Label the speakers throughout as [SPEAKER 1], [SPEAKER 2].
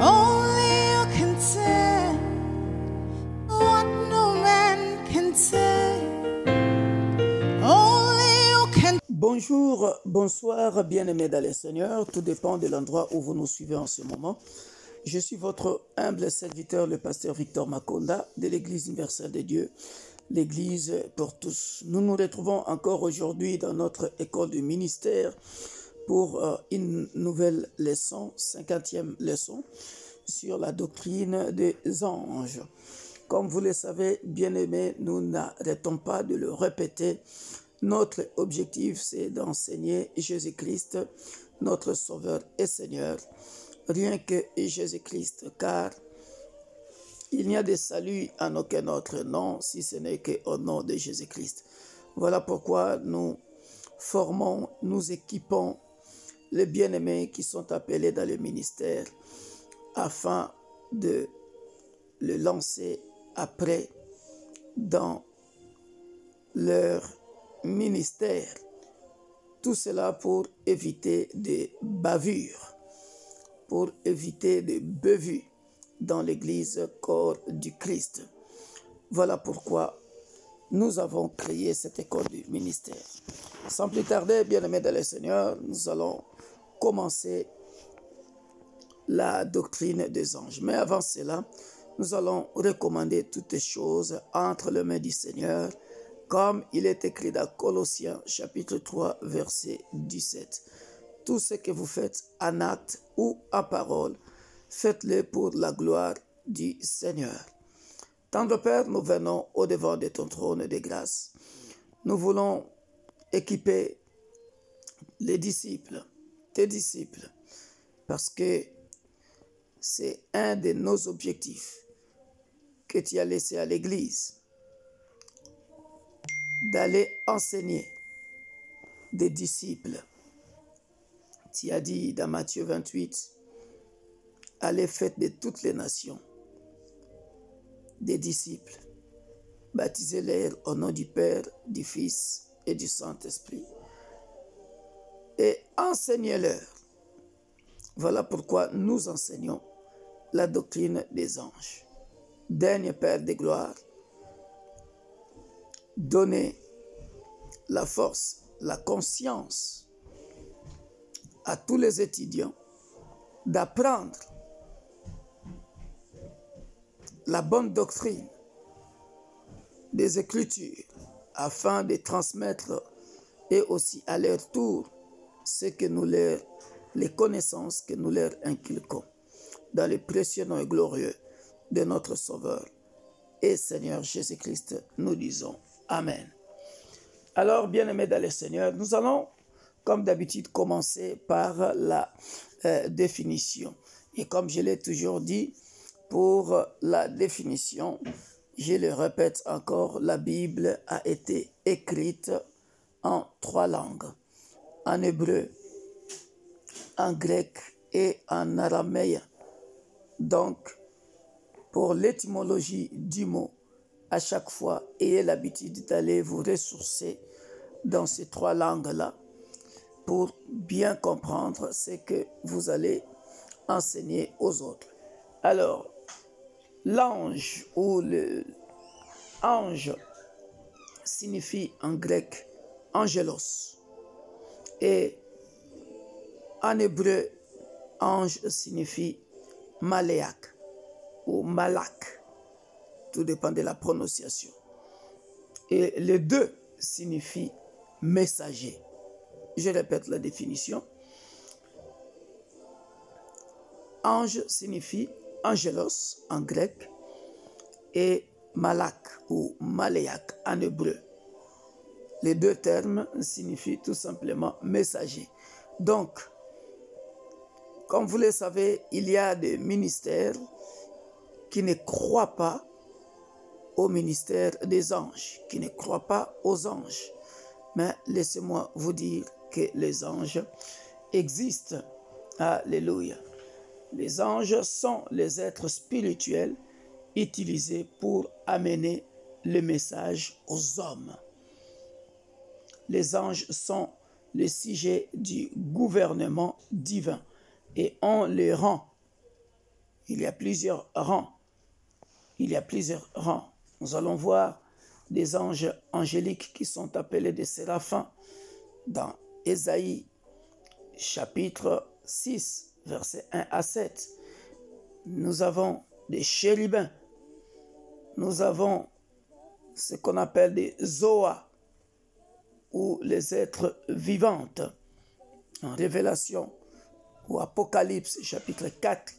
[SPEAKER 1] Only you can tell what no man can tell. Only you can.
[SPEAKER 2] Bonjour, bonsoir, bien-aimés dans le Seigneur. Tout dépend de l'endroit où vous nous suivez en ce moment. Je suis votre humble serviteur, le pasteur Victor Makonda de l'Église universelle de Dieu, l'Église pour tous. Nous nous retrouvons encore aujourd'hui dans notre école du ministère pour une nouvelle leçon, 50e leçon, sur la doctrine des anges. Comme vous le savez, bien-aimés, nous n'arrêtons pas de le répéter. Notre objectif, c'est d'enseigner Jésus-Christ, notre Sauveur et Seigneur, rien que Jésus-Christ, car il n'y a de salut en aucun autre nom, si ce n'est qu'au nom de Jésus-Christ. Voilà pourquoi nous formons, nous équipons les bien-aimés qui sont appelés dans le ministère, afin de le lancer après dans leur ministère. Tout cela pour éviter des bavures, pour éviter des bévues dans l'Église corps du Christ. Voilà pourquoi nous avons créé cette école du ministère. Sans plus tarder, bien-aimés dans le Seigneur, nous allons commencer la doctrine des anges. Mais avant cela, nous allons recommander toutes les choses entre les mains du Seigneur, comme il est écrit dans Colossiens chapitre 3, verset 17. Tout ce que vous faites en acte ou en parole, faites-le pour la gloire du Seigneur. Tendre Père, nous venons au-devant de ton trône de grâce. Nous voulons équiper les disciples, tes disciples, parce que c'est un de nos objectifs que tu as laissé à l'Église, d'aller enseigner des disciples. Tu as dit dans Matthieu 28, allez faites de toutes les nations des disciples, baptisez-les au nom du Père, du Fils et du Saint-Esprit, et enseignez-leur. Voilà pourquoi nous enseignons la doctrine des anges. Dernier Père de gloire, donnez la force, la conscience à tous les étudiants d'apprendre la bonne doctrine des Écritures afin de transmettre et aussi à leur tour les connaissances que nous leur inculquons dans le précieux nom et glorieux de notre Sauveur et Seigneur Jésus-Christ, nous disons Amen. Alors, bien-aimés dans le Seigneur, nous allons, comme d'habitude, commencer par la définition. Et comme je l'ai toujours dit, pour la définition, je le répète encore, la Bible a été écrite en 3 langues, en hébreu, en grec et en araméen. Donc, pour l'étymologie du mot, à chaque fois, ayez l'habitude d'aller vous ressourcer dans ces 3 langues-là pour bien comprendre ce que vous allez enseigner aux autres. Alors, l'ange ou le ange signifie en grec angelos et en hébreu, ange signifie maléak ou malak. Tout dépend de la prononciation. Et les deux signifient messager. Je répète la définition. Ange signifie angelos en grec et malak ou maléak en hébreu. Les deux termes signifient tout simplement messager. Donc, comme vous le savez, il y a des ministères qui ne croient pas au ministère des anges, qui ne croient pas aux anges. Mais laissez-moi vous dire que les anges existent. Alléluia. Les anges sont les êtres spirituels utilisés pour amener le message aux hommes. Les anges sont le sujet du gouvernement divin et on les rend Il y a plusieurs rangs. Il y a plusieurs rangs. Nous allons voir des anges angéliques qui sont appelés des séraphins dans Ésaïe chapitre 6, versets 1 à 7. Nous avons des chérubins. Nous avons ce qu'on appelle des zoas ou les êtres vivantes. En Révélation ou Apocalypse chapitre 4,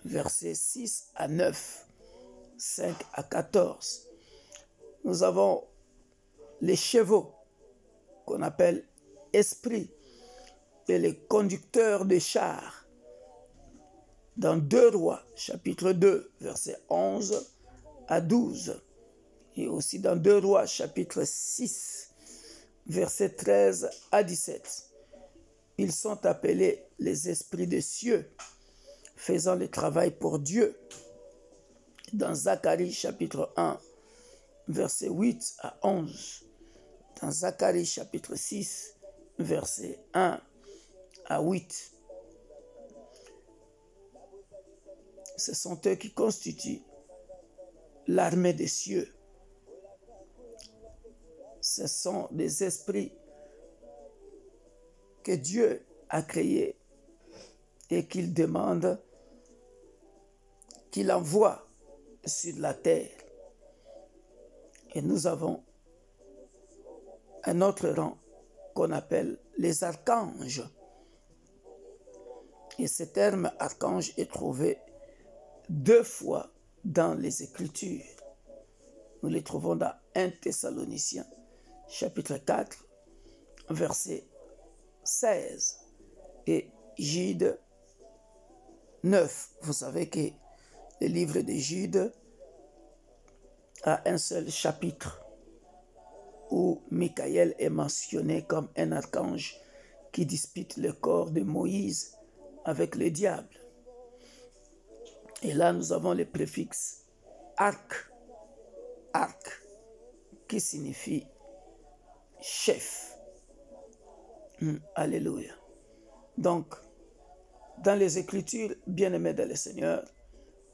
[SPEAKER 2] versets 6 à 9, 5 à 14. Nous avons les chevaux qu'on appelle esprits et les conducteurs des chars. Dans 2 Rois, chapitre 2, versets 11 à 12. Et aussi dans 2 Rois, chapitre 6, versets 13 à 17. Ils sont appelés les esprits des cieux, faisant le travail pour Dieu. Dans Zacharie, chapitre 1, versets 8 à 11. Dans Zacharie, chapitre 6, versets 1 à 8. Ce sont eux qui constituent l'armée des cieux. Ce sont des esprits que Dieu a créés et qu'il demande qu'il envoie sur la terre. Et nous avons un autre rang qu'on appelle les archanges. Et ce terme archange est trouvé 2 fois dans les Écritures. Nous les trouvons dans 1 Thessaloniciens, chapitre 4, verset 16 et Jude 9. Vous savez que le livre de Jude a un seul chapitre où Michael est mentionné comme un archange qui dispute le corps de Moïse avec le diable. Et là, nous avons le préfixe arc, qui signifie chef. Alléluia. Donc, dans les Écritures, bien-aimés dans le Seigneur,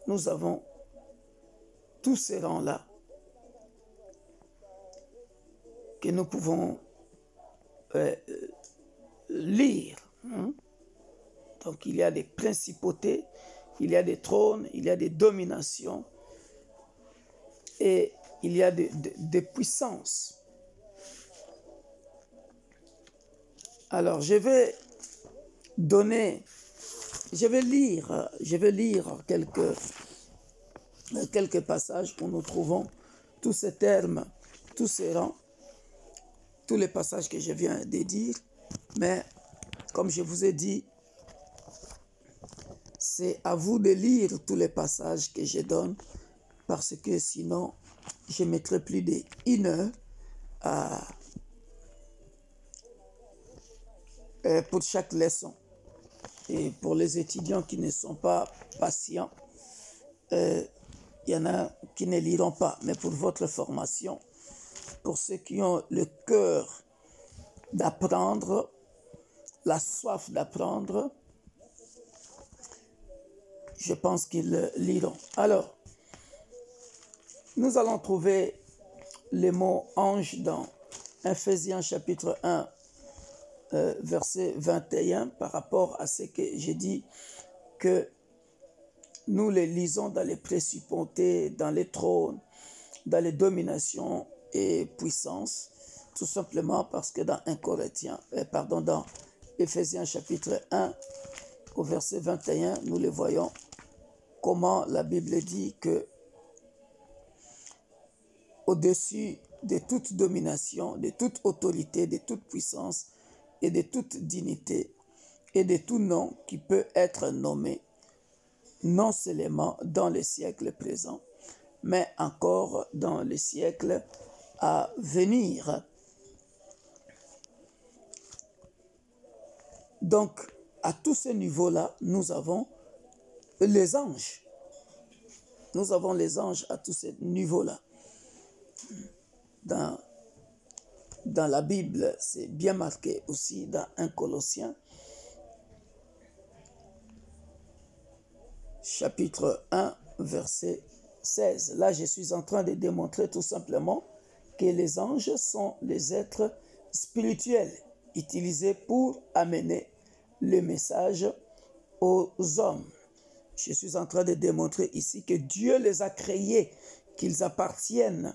[SPEAKER 2] nous avons tous ces rangs-là que nous pouvons lire. Donc, il y a des principautés, il y a des trônes, il y a des dominations et il y a des puissances. Alors, je vais lire quelques passages où nous trouvons tous ces termes, tous ces rangs, tous les passages que je viens de dire. Mais, comme je vous ai dit, c'est à vous de lire tous les passages que je donne, parce que sinon, je mettrai plus d'1 heure pour chaque leçon. Et pour les étudiants qui ne sont pas patients, il y en a qui ne liront pas. Mais pour votre formation, pour ceux qui ont le cœur d'apprendre, la soif d'apprendre, je pense qu'ils liront. Alors, nous allons trouver les mots ange dans Ephésiens chapitre 1, verset 21, par rapport à ce que j'ai dit, que nous les lisons dans les principautés, dans les trônes, dans les dominations et puissances, tout simplement parce que dans dans Ephésiens chapitre 1, au verset 21, nous les voyons comment la Bible dit que au-dessus de toute domination, de toute autorité, de toute puissance et de toute dignité et de tout nom qui peut être nommé, non seulement dans les siècles présents, mais encore dans les siècles à venir. Donc, à tous ces niveaux-là, nous avons les anges. Nous avons les anges à tous ces niveaux-là. Dans la Bible, c'est bien marqué aussi dans 1 Colossiens. chapitre 1, verset 16. Là, je suis en train de démontrer tout simplement que les anges sont les êtres spirituels utilisés pour amener le message aux hommes. Je suis en train de démontrer ici que Dieu les a créés, qu'ils appartiennent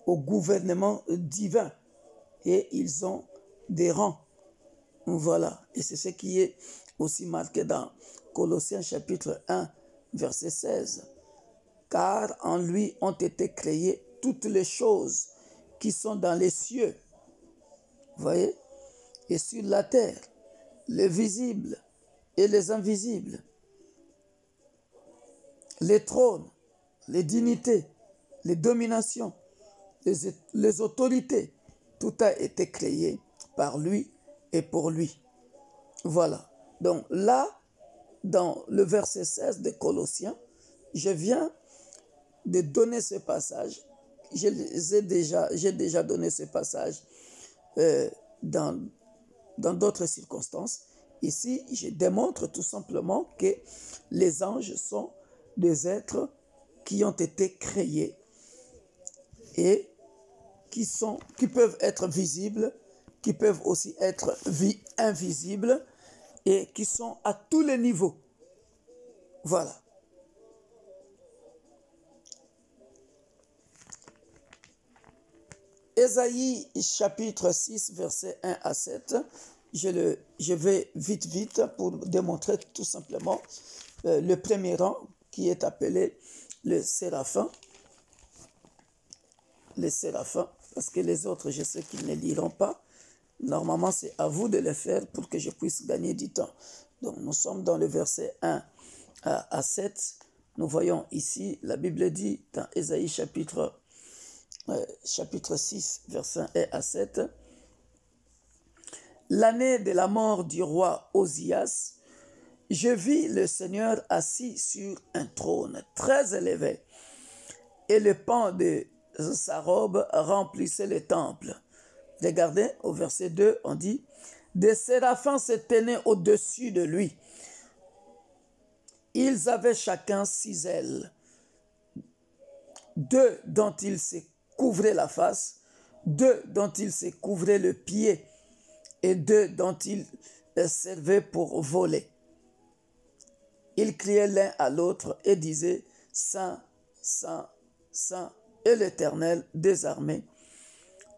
[SPEAKER 2] au gouvernement divin et ils ont des rangs. Voilà, et c'est ce qui est aussi marqué dans Colossiens chapitre 1, verset 16. Car en lui ont été créées toutes les choses qui sont dans les cieux, vous voyez, et sur la terre, les visibles et les invisibles, les trônes, les dignités, les dominations, les autorités, tout a été créé par lui et pour lui. Voilà. Donc là, dans le verset 16 de Colossiens, je viens de donner ce passage. J'ai déjà donné ce passage dans d'autres circonstances. Ici, je démontre tout simplement que les anges sont des êtres qui ont été créés et qui peuvent être visibles, qui peuvent aussi être invisibles et qui sont à tous les niveaux. Voilà. Ésaïe chapitre 6, versets 1 à 7. Je vais vite pour démontrer tout simplement le premier rang qui est appelé le séraphin. Les séraphins, parce que les autres, je sais qu'ils ne liront pas. Normalement, c'est à vous de le faire pour que je puisse gagner du temps. Donc, nous sommes dans le verset 1 à 7. Nous voyons ici, la Bible dit dans Ésaïe chapitre 6, versets 1 à 7. L'année de la mort du roi Osias, je vis le Seigneur assis sur un trône très élevé, et le pan de sa robe remplissait le temple. Regardez, au verset 2, on dit, des séraphins se tenaient au-dessus de lui. Ils avaient chacun 6 ailes, 2 dont ils se couvraient la face, 2 dont ils se couvraient le pied, et 2 dont ils servaient pour voler. Ils criaient l'un à l'autre et disaient, Saint, Saint, Saint est l'Éternel des armées.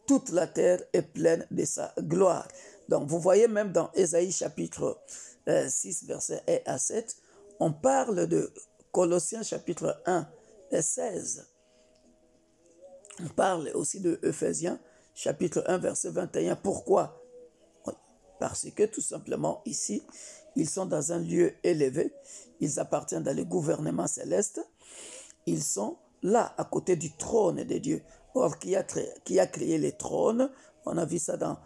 [SPEAKER 2] Toute la terre est pleine de sa gloire. Donc vous voyez même dans Ésaïe chapitre 6, versets 1 à 7, on parle de Colossiens chapitre 1 et 16. On parle aussi de Ephésiens chapitre 1, verset 21. Pourquoi? Parce que tout simplement ici, ils sont dans un lieu élevé, ils appartiennent dans le gouvernement céleste, ils sont là, à côté du trône de Dieu. Or, qui a créé les trônes, on a vu ça dans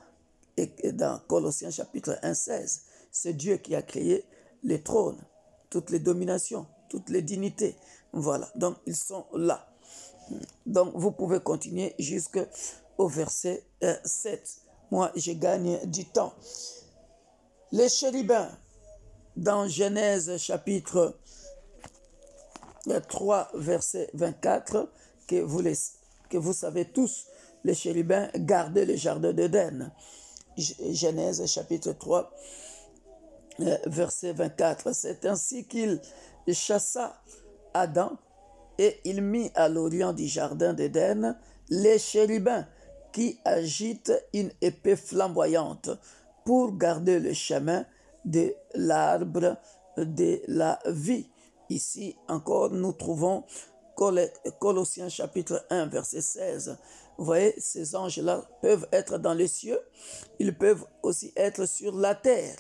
[SPEAKER 2] Colossiens chapitre 1, 16. C'est Dieu qui a créé les trônes, toutes les dominations, toutes les dignités. Voilà, donc ils sont là. Donc, vous pouvez continuer jusqu'au verset 7. Moi, je gagne du temps. Les chérubins, dans Genèse chapitre 3, verset 24, que vous savez tous, les chérubins gardaient le jardin d'Éden. Genèse chapitre 3, verset 24. C'est ainsi qu'il chassa Adam et il mit à l'orient du jardin d'Éden les chérubins qui agitent une épée flamboyante pour garder le chemin de l'arbre de la vie. Ici encore, nous trouvons Colossiens chapitre 1, verset 16. Vous voyez, ces anges-là peuvent être dans les cieux, ils peuvent aussi être sur la terre.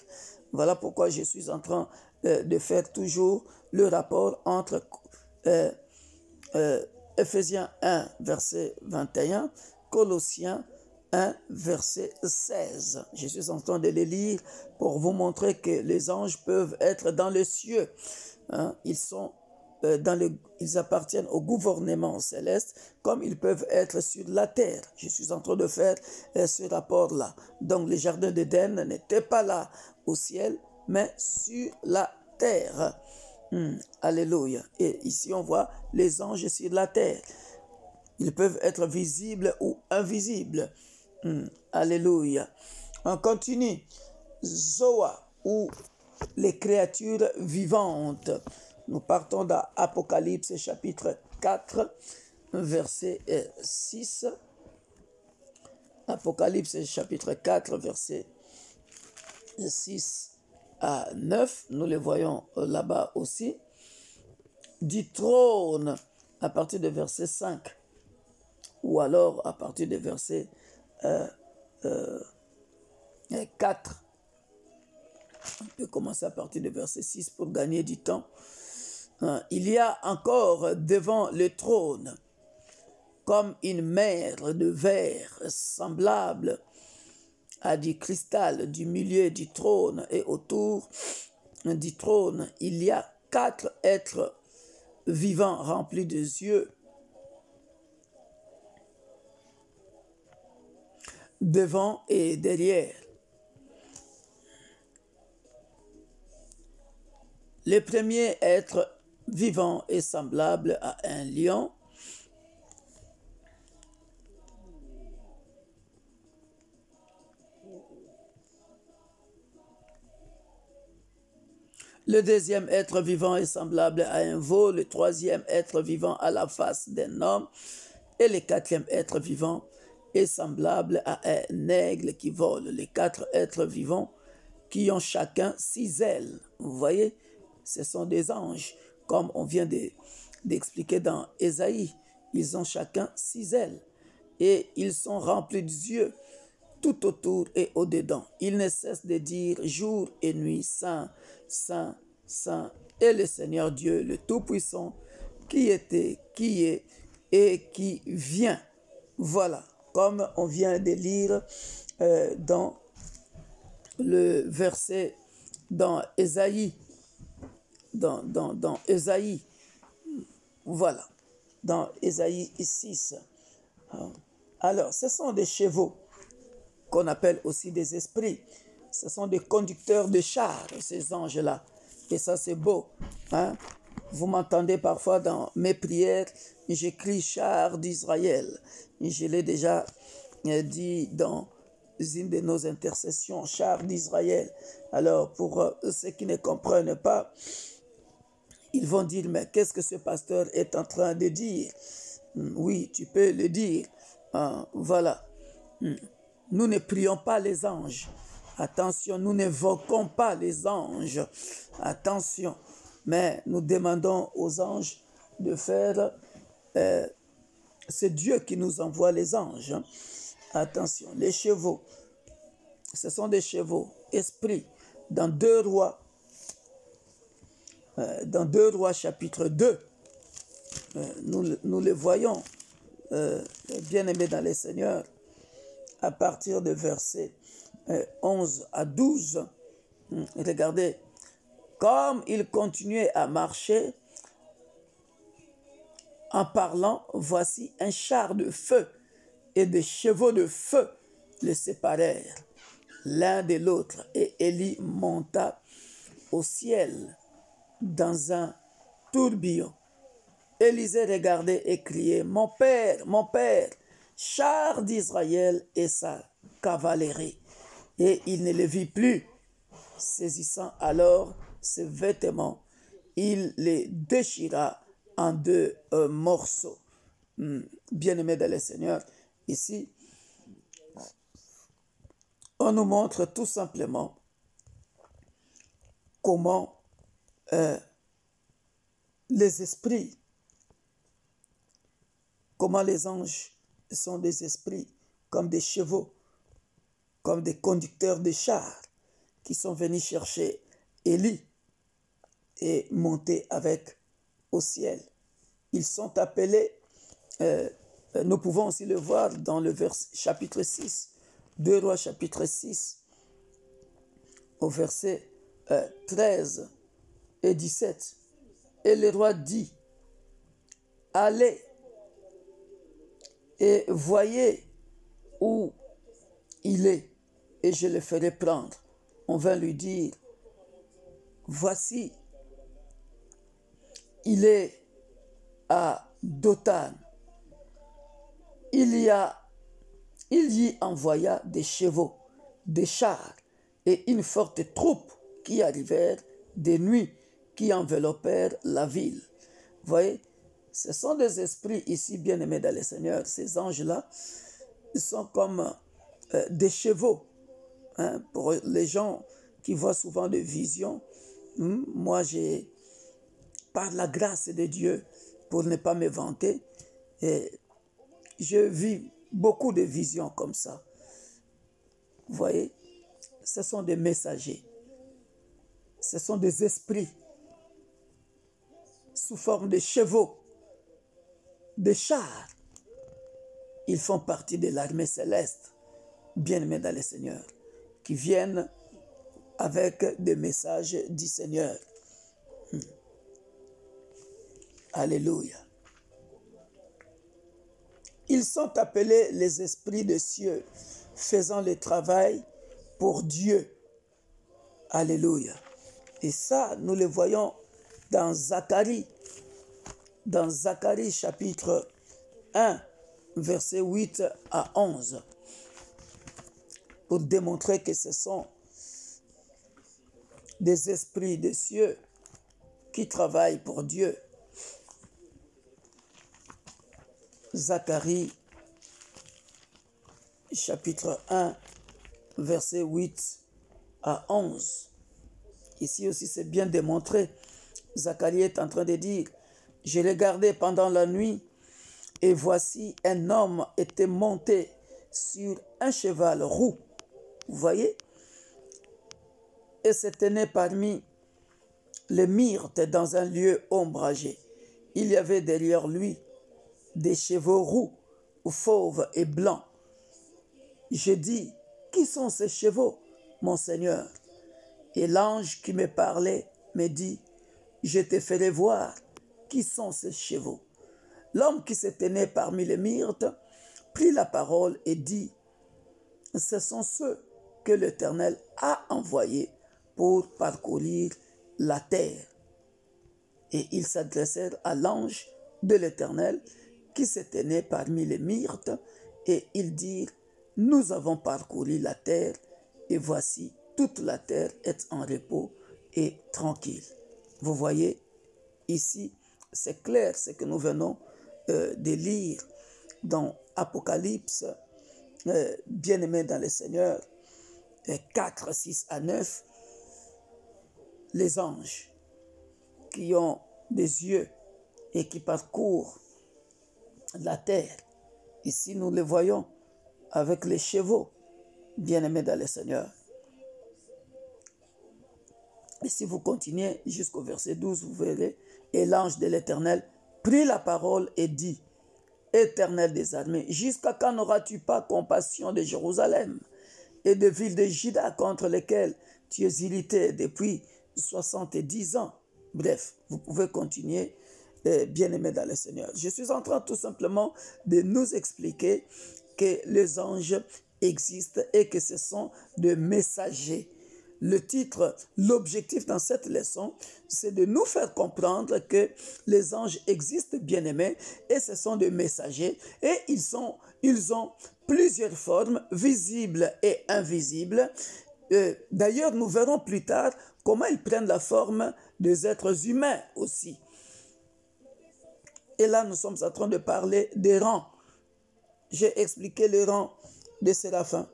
[SPEAKER 2] Voilà pourquoi je suis en train de faire toujours le rapport entre Ephésiens 1, verset 21, Colossiens 1, verset 16. Je suis en train de les lire pour vous montrer que les anges peuvent être dans les cieux. Ils sont ils appartiennent au gouvernement céleste comme ils peuvent être sur la terre. Je suis en train de faire ce rapport-là. Donc les jardins d'Éden n'étaient pas là au ciel, mais sur la terre. Alléluia. Et ici, on voit les anges sur la terre. Ils peuvent être visibles ou invisibles. Alléluia. On continue. Zoa, ou les créatures vivantes. Nous partons d'Apocalypse chapitre 4, verset 6. Apocalypse chapitre 4, verset 6 à 9. Nous les voyons là-bas aussi. Du trône, à partir de verset 5. Ou alors à partir de verset 4. On peut commencer à partir de verset 6 pour gagner du temps. Il y a encore devant le trône, comme une mer de verre semblable à du cristal du milieu du trône, et autour du trône, il y a 4 êtres vivants remplis de yeux devant et derrière. Le premier être vivant est semblable à un lion. Le deuxième être vivant est semblable à un veau. Le troisième être vivant à la face d'un homme. Et le quatrième être vivant est semblable à un aigle qui vole. Les 4 êtres vivants qui ont chacun 6 ailes. Vous voyez, ce sont des anges, comme on vient d'expliquer dans Ésaïe. Ils ont chacun 6 ailes et ils sont remplis d'yeux tout autour et au-dedans. Ils ne cessent de dire jour et nuit, Saint, Saint, Saint est le Seigneur Dieu, le Tout-Puissant, qui était, qui est et qui vient. Voilà, comme on vient de lire dans le verset dans Ésaïe. Dans Ésaïe, voilà, dans Ésaïe 6. Alors, ce sont des chevaux qu'on appelle aussi des esprits. Ce sont des conducteurs de chars, ces anges-là. Et ça, c'est beau. Hein? Vous m'entendez parfois dans mes prières, j'écris chars d'Israël. Je l'ai déjà dit dans une de nos intercessions, chars d'Israël. Alors, pour ceux qui ne comprennent pas, ils vont dire, mais qu'est-ce que ce pasteur est en train de dire? Oui, tu peux le dire. Voilà. Nous ne prions pas les anges. Attention, nous n'évoquons pas les anges. Attention. Mais nous demandons aux anges de faire... c'est Dieu qui nous envoie les anges. Attention, les chevaux. Ce sont des chevaux, esprits. Dans 2 Rois, chapitre 2, nous les voyons, bien-aimés dans les Seigneurs, à partir de versets 11 à 12. Regardez, comme il continuait à marcher, en parlant, voici un char de feu et des chevaux de feu les séparèrent l'un de l'autre, et Élie monta au ciel dans un tourbillon. Élisée regardait et criait, mon père, char d'Israël et sa cavalerie. Et il ne le vit plus. Saisissant alors ses vêtements, il les déchira en 2 morceaux. Bien-aimés dans le Seigneur, ici, on nous montre tout simplement comment les esprits, comment les anges sont des esprits, comme des chevaux, comme des conducteurs de chars qui sont venus chercher Élie et monter avec au ciel. Ils sont appelés, nous pouvons aussi le voir dans le chapitre 6, 2 Rois chapitre 6, au verset 13 et 17. Et le roi dit, allez et voyez où il est, et je le ferai prendre. On va lui dire, voici, il est à Dothan. Il y envoya des chevaux, des chars et une forte troupe qui arrivèrent de nuit, qui enveloppèrent la ville. Vous voyez, ce sont des esprits ici, bien-aimés dans le Seigneur. Ces anges-là, ils sont comme des chevaux. Hein, pour les gens qui voient souvent des visions, moi, par la grâce de Dieu, pour ne pas me vanter, je vis beaucoup de visions comme ça. Vous voyez, ce sont des messagers. Ce sont des esprits sous forme de chevaux, de chars. Ils font partie de l'armée céleste, bien-aimés dans le Seigneur, qui viennent avec des messages du Seigneur. Alléluia. Ils sont appelés les esprits des cieux, faisant le travail pour Dieu. Alléluia. Et ça, nous le voyons dans Zacharie chapitre 1, versets 8 à 11, pour démontrer que ce sont des esprits des cieux qui travaillent pour Dieu. Zacharie chapitre 1, versets 8 à 11. Ici aussi, c'est bien démontré. Zacharie est en train de dire, « Je regardais pendant la nuit, et voici un homme était monté sur un cheval roux. » Vous voyez? Et se tenait parmi les myrtes dans un lieu ombragé. Il y avait derrière lui des chevaux roux, fauves et blancs. Je dis, qui sont ces chevaux, mon Seigneur? Et l'ange qui me parlait me dit, je te ferai voir qui sont ces chevaux. L'homme qui se tenait parmi les myrtes prit la parole et dit, ce sont ceux que l'Éternel a envoyés pour parcourir la terre. Et ils s'adressèrent à l'ange de l'Éternel qui se tenait parmi les myrtes, et ils dirent, nous avons parcouru la terre, et voici, toute la terre est en repos et tranquille. Vous voyez, ici, c'est clair ce que nous venons de lire dans Apocalypse, bien-aimés dans le Seigneur, 4, 6 à 9, les anges qui ont des yeux et qui parcourent la terre. Ici, nous les voyons avec les chevaux, bien-aimés dans le Seigneur. Et si vous continuez jusqu'au verset 12, vous verrez, et l'ange de l'Éternel prit la parole et dit, Éternel des armées, jusqu'à quand n'auras-tu pas compassion de Jérusalem et des villes de Juda contre lesquelles tu es irrité depuis 70 ans? Bref, vous pouvez continuer, bien-aimés dans le Seigneur. Je suis en train tout simplement de nous expliquer que les anges existent et que ce sont des messagers. Le titre, l'objectif dans cette leçon, c'est de nous faire comprendre que les anges existent, bien-aimés, et ce sont des messagers, et ils ont plusieurs formes, visibles et invisibles. D'ailleurs, nous verrons plus tard comment ils prennent la forme des êtres humains aussi. Et là, nous sommes en train de parler des rangs. J'ai expliqué les rangs des séraphins,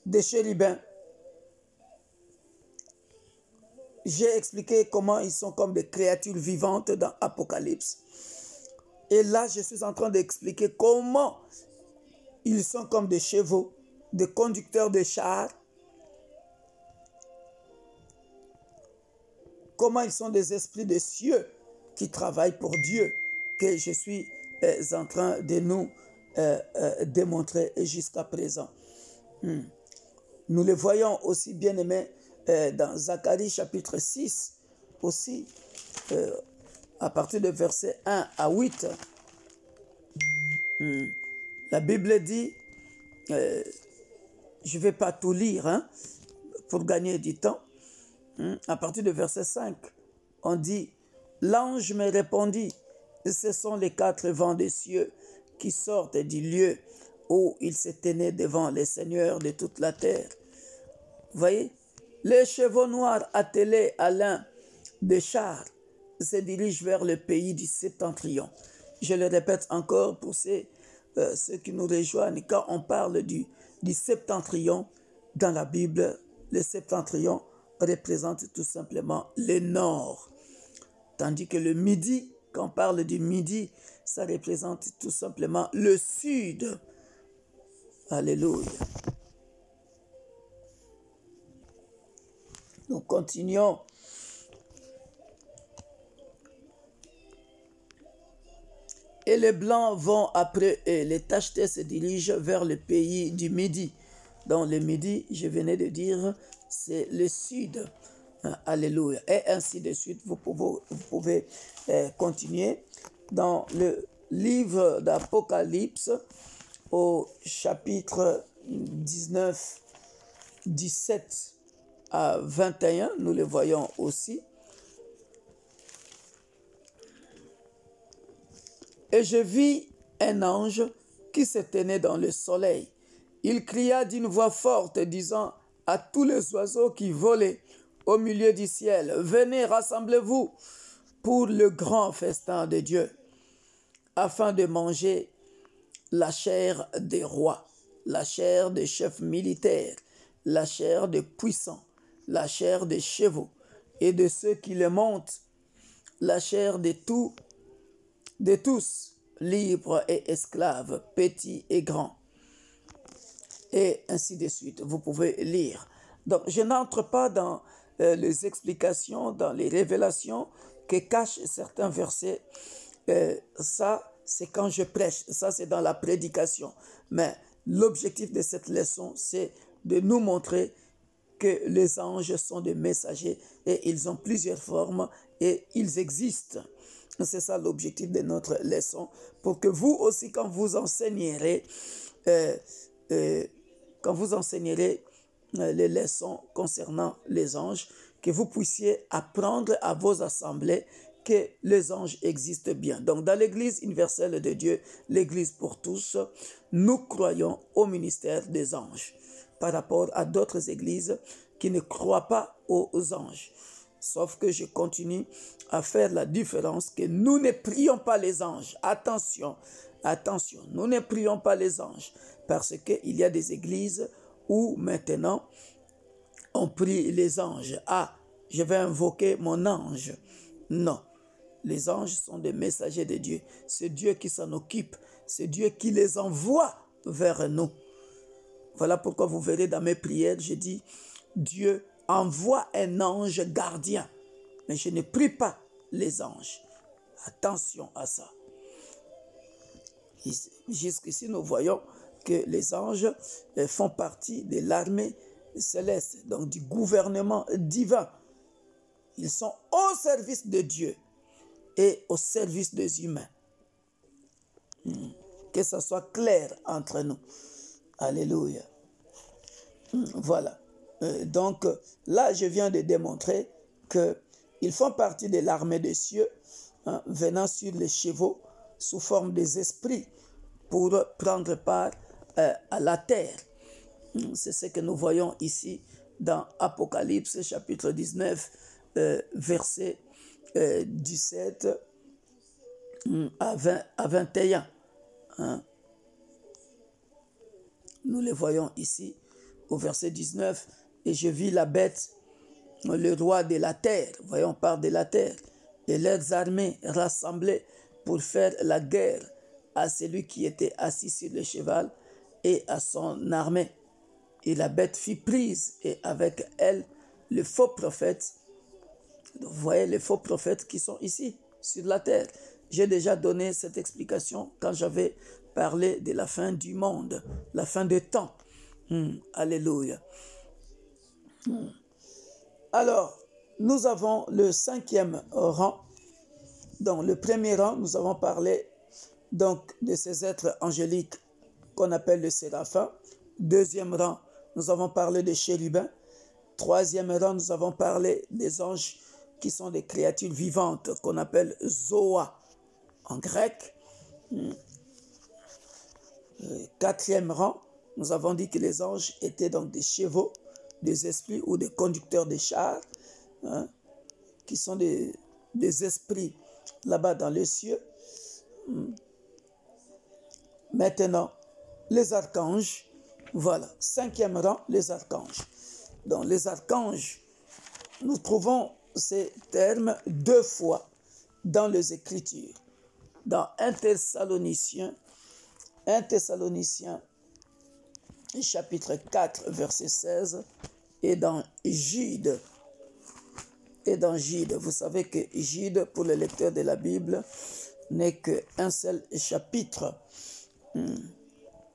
[SPEAKER 2] des chérubins. J'ai expliqué comment ils sont comme des créatures vivantes dans Apocalypse. Et là, je suis en train d'expliquer comment ils sont comme des chevaux, des conducteurs de chars. Comment ils sont des esprits des cieux qui travaillent pour Dieu, que je suis en train de nous démontrer jusqu'à présent. Nous le voyons aussi, bien aimés, dans Zacharie chapitre 6, aussi, à partir de versets 1 à 8. La Bible dit, je ne vais pas tout lire, pour gagner du temps, À partir de verset 5, on dit, l'ange me répondit, ce sont les 4 vents des cieux qui sortent du lieu où il se tenait devant les seigneurs de toute la terre. Vous voyez, les chevaux noirs attelés à l'un des chars se dirigent vers le pays du septentrion. Je le répète encore pour ceux qui nous rejoignent, quand on parle du septentrion dans la Bible, le septentrion représente tout simplement le nord. Tandis que le midi, quand on parle du midi, ça représente tout simplement le sud. Alléluia. Nous continuons. Et les blancs vont après eux. Les tachetés se dirigent vers le pays du midi. Dans le midi, je venais de dire, c'est le sud. Alléluia. Et ainsi de suite, vous pouvez continuer. Dans le livre d'Apocalypse, au chapitre 19, 17 à 21, nous le voyons aussi. Et je vis un ange qui se tenait dans le soleil. Il cria d'une voix forte, disant à tous les oiseaux qui volaient au milieu du ciel, « Venez, rassemblez-vous pour le grand festin de Dieu, afin de manger la chair des rois, la chair des chefs militaires, la chair des puissants, la chair des chevaux et de ceux qui les montent, la chair de tous, libres et esclaves, petits et grands. » Et ainsi de suite. Vous pouvez lire. Donc, je n'entre pas dans les explications, dans les révélations que cachent certains versets. Ça, c'est quand je prêche. Ça, c'est dans la prédication. Mais l'objectif de cette leçon, c'est de nous montrer que les anges sont des messagers et ils ont plusieurs formes et ils existent. C'est ça l'objectif de notre leçon, pour que vous aussi, quand vous enseignerez les leçons concernant les anges, que vous puissiez apprendre à vos assemblées que les anges existent bien. Donc, dans l'Église universelle de Dieu, l'Église pour tous, nous croyons au ministère des anges par rapport à d'autres églises qui ne croient pas aux anges. Sauf que je continue à faire la différence que nous ne prions pas les anges. Attention, attention, nous ne prions pas les anges parce qu'il y a des églises où maintenant on prie les anges. Ah, je vais invoquer mon ange. Non, les anges sont des messagers de Dieu. C'est Dieu qui s'en occupe. C'est Dieu qui les envoie vers nous. Voilà pourquoi vous verrez dans mes prières, je dis, Dieu envoie un ange gardien. Mais je ne prie pas les anges. Attention à ça. Jusqu'ici, nous voyons que les anges font partie de l'armée céleste, donc du gouvernement divin. Ils sont au service de Dieu et au service des humains. Que ça soit clair entre nous. Alléluia. Voilà. Donc là, je viens de démontrer qu'ils font partie de l'armée des cieux, venant sur les chevaux sous forme des esprits pour prendre part à la terre. C'est ce que nous voyons ici dans Apocalypse chapitre 19, verset 17 à 21. Nous les voyons ici au verset 19. Et je vis la bête, le roi de la terre, voyons, on parle de la terre, et leurs armées rassemblées pour faire la guerre à celui qui était assis sur le cheval et à son armée. Et la bête fit prise, et avec elle, le faux prophète. Vous voyez les faux prophètes qui sont ici, sur la terre. J'ai déjà donné cette explication quand j'avais parlé de la fin du monde, la fin des temps. Alléluia. Alors, nous avons le 5e rang. Dans le premier rang, nous avons parlé donc de ces êtres angéliques qu'on appelle les séraphins. Deuxième rang, nous avons parlé des chérubins. troisième rang, nous avons parlé des anges qui sont des créatures vivantes qu'on appelle zoa en grec. Quatrième rang, nous avons dit que les anges étaient donc des chevaux, des esprits ou des conducteurs des chars, hein, qui sont des esprits là-bas dans les cieux. Maintenant, les archanges, voilà. Cinquième rang, les archanges. Dans les archanges, nous trouvons ces termes deux fois dans les Écritures. Dans 1 Thessaloniciens, chapitre 4, verset 16, et dans Jude. Vous savez que Jude, pour les lecteurs de la Bible, n'est qu'un seul chapitre.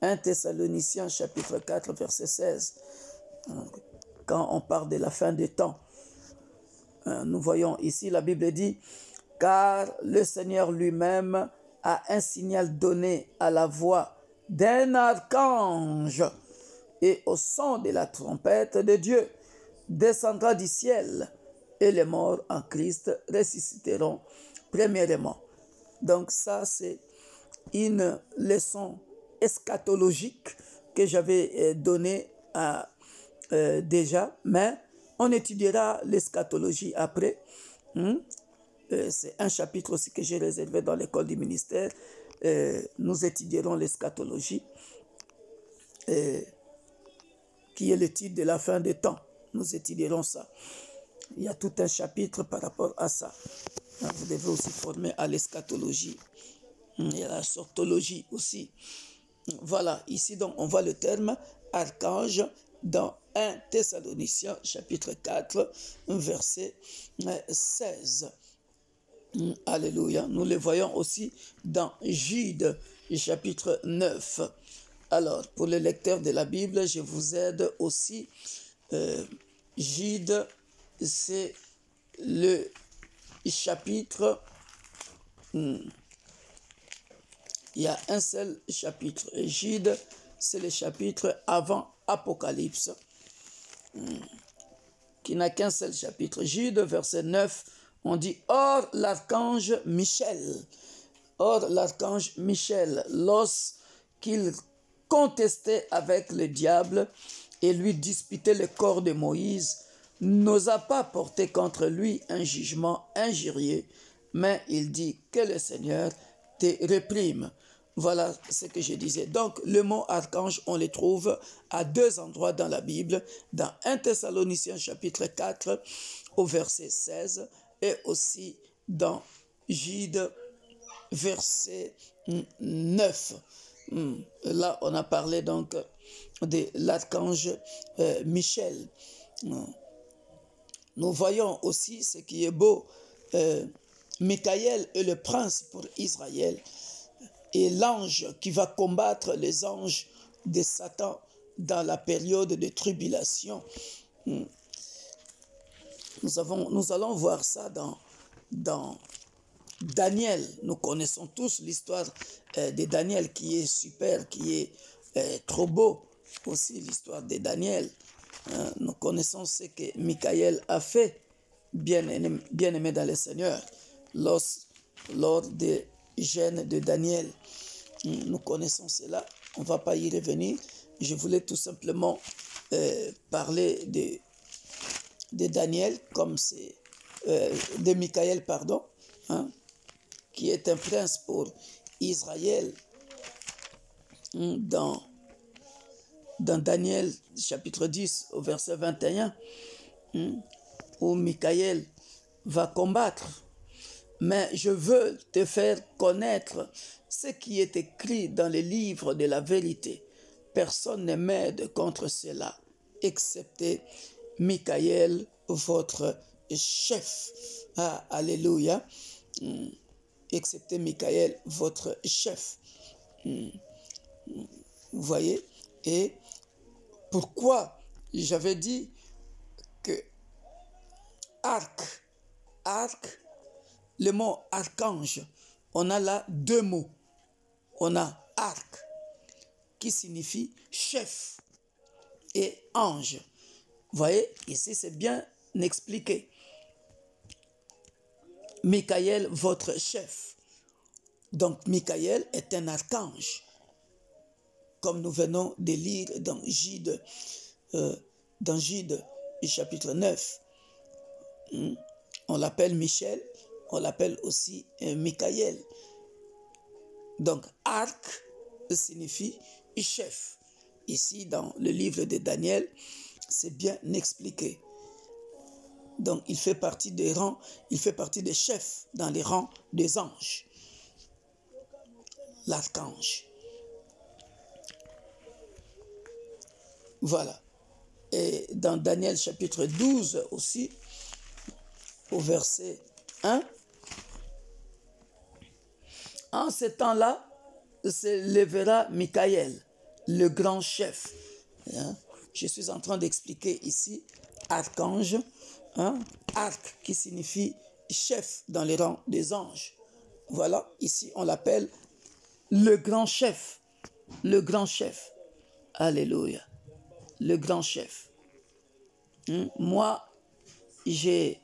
[SPEAKER 2] 1 Thessaloniciens, chapitre 4, verset 16. Quand on parle de la fin des temps, nous voyons ici, la Bible dit, « Car le Seigneur lui-même a un signal donné à la voix d'un archange et au son de la trompette de Dieu, descendra du ciel, et les morts en Christ ressusciteront premièrement. » Donc ça, c'est une leçon eschatologique que j'avais donnée déjà, mais on étudiera l'eschatologie après. C'est un chapitre aussi que j'ai réservé dans l'école du ministère. Nous étudierons l'eschatologie, qui est l'étude de la fin des temps. Nous étudierons ça. Il y a tout un chapitre par rapport à ça. Vous devez aussi former à l'eschatologie. Il y a la sortologie aussi. Voilà, ici donc on voit le terme archange dans 1 Thessaloniciens chapitre 4, verset 16. Alléluia. Nous le voyons aussi dans Jude chapitre 9. Alors, pour les lecteurs de la Bible, je vous aide aussi. Jude, c'est le chapitre... Il y a un seul chapitre. Jude, c'est le chapitre avant Apocalypse, qui n'a qu'un seul chapitre. Jude, verset 9, on dit « Or l'archange Michel, lorsqu'il contestait avec le diable et lui disputait le corps de Moïse, n'osa pas porter contre lui un jugement injurieux, mais il dit que le Seigneur te réprime. » Voilà ce que je disais. Donc, le mot archange, on le trouve à deux endroits dans la Bible, dans 1 Thessaloniciens chapitre 4 au verset 16 et aussi dans Jude verset 9. Là, on a parlé donc de l'archange Michel. Nous voyons aussi ce qui est beau. Michaël est le prince pour Israël et l'ange qui va combattre les anges de Satan dans la période de tribulation. Nous allons voir ça dans Daniel. Nous connaissons tous l'histoire de Daniel qui est super, qui est trop beau. Aussi l'histoire de Daniel. Nous connaissons ce que Michaël a fait, bien-aimé dans le Seigneur, lors des jeûnes de Daniel. Nous connaissons cela, on ne va pas y revenir. Je voulais tout simplement parler de Daniel, comme c'est de Michaël, pardon, qui est un prince pour Israël. Dans Daniel chapitre 10 au verset 21, où Michaël va combattre. Mais je veux te faire connaître ce qui est écrit dans les livres de la vérité. Personne ne m'aide contre cela, excepté Michaël, votre chef. Ah, alléluia. Excepté Michaël, votre chef. Vous voyez? Et pourquoi j'avais dit que arc, le mot archange, on a là deux mots. On a arc, qui signifie chef, et ange, Voyez, ici c'est bien expliqué. Michael, votre chef. Donc Michael est un archange, comme nous venons de lire dans Jude, chapitre 9. On l'appelle Michel, on l'appelle aussi Michael. Donc arc signifie chef. Ici dans le livre de Daniel, c'est bien expliqué. Donc il fait partie des rangs, il fait partie des chefs dans les rangs des anges. L'archange. Voilà. Et dans Daniel chapitre 12 aussi, au verset 1, en ce temps-là, se lèvera Michael, le grand chef. Je suis en train d'expliquer ici, archange, arc qui signifie chef dans les rangs des anges. Voilà, ici on l'appelle le grand chef. Le grand chef. Alléluia. Le grand chef. Moi, je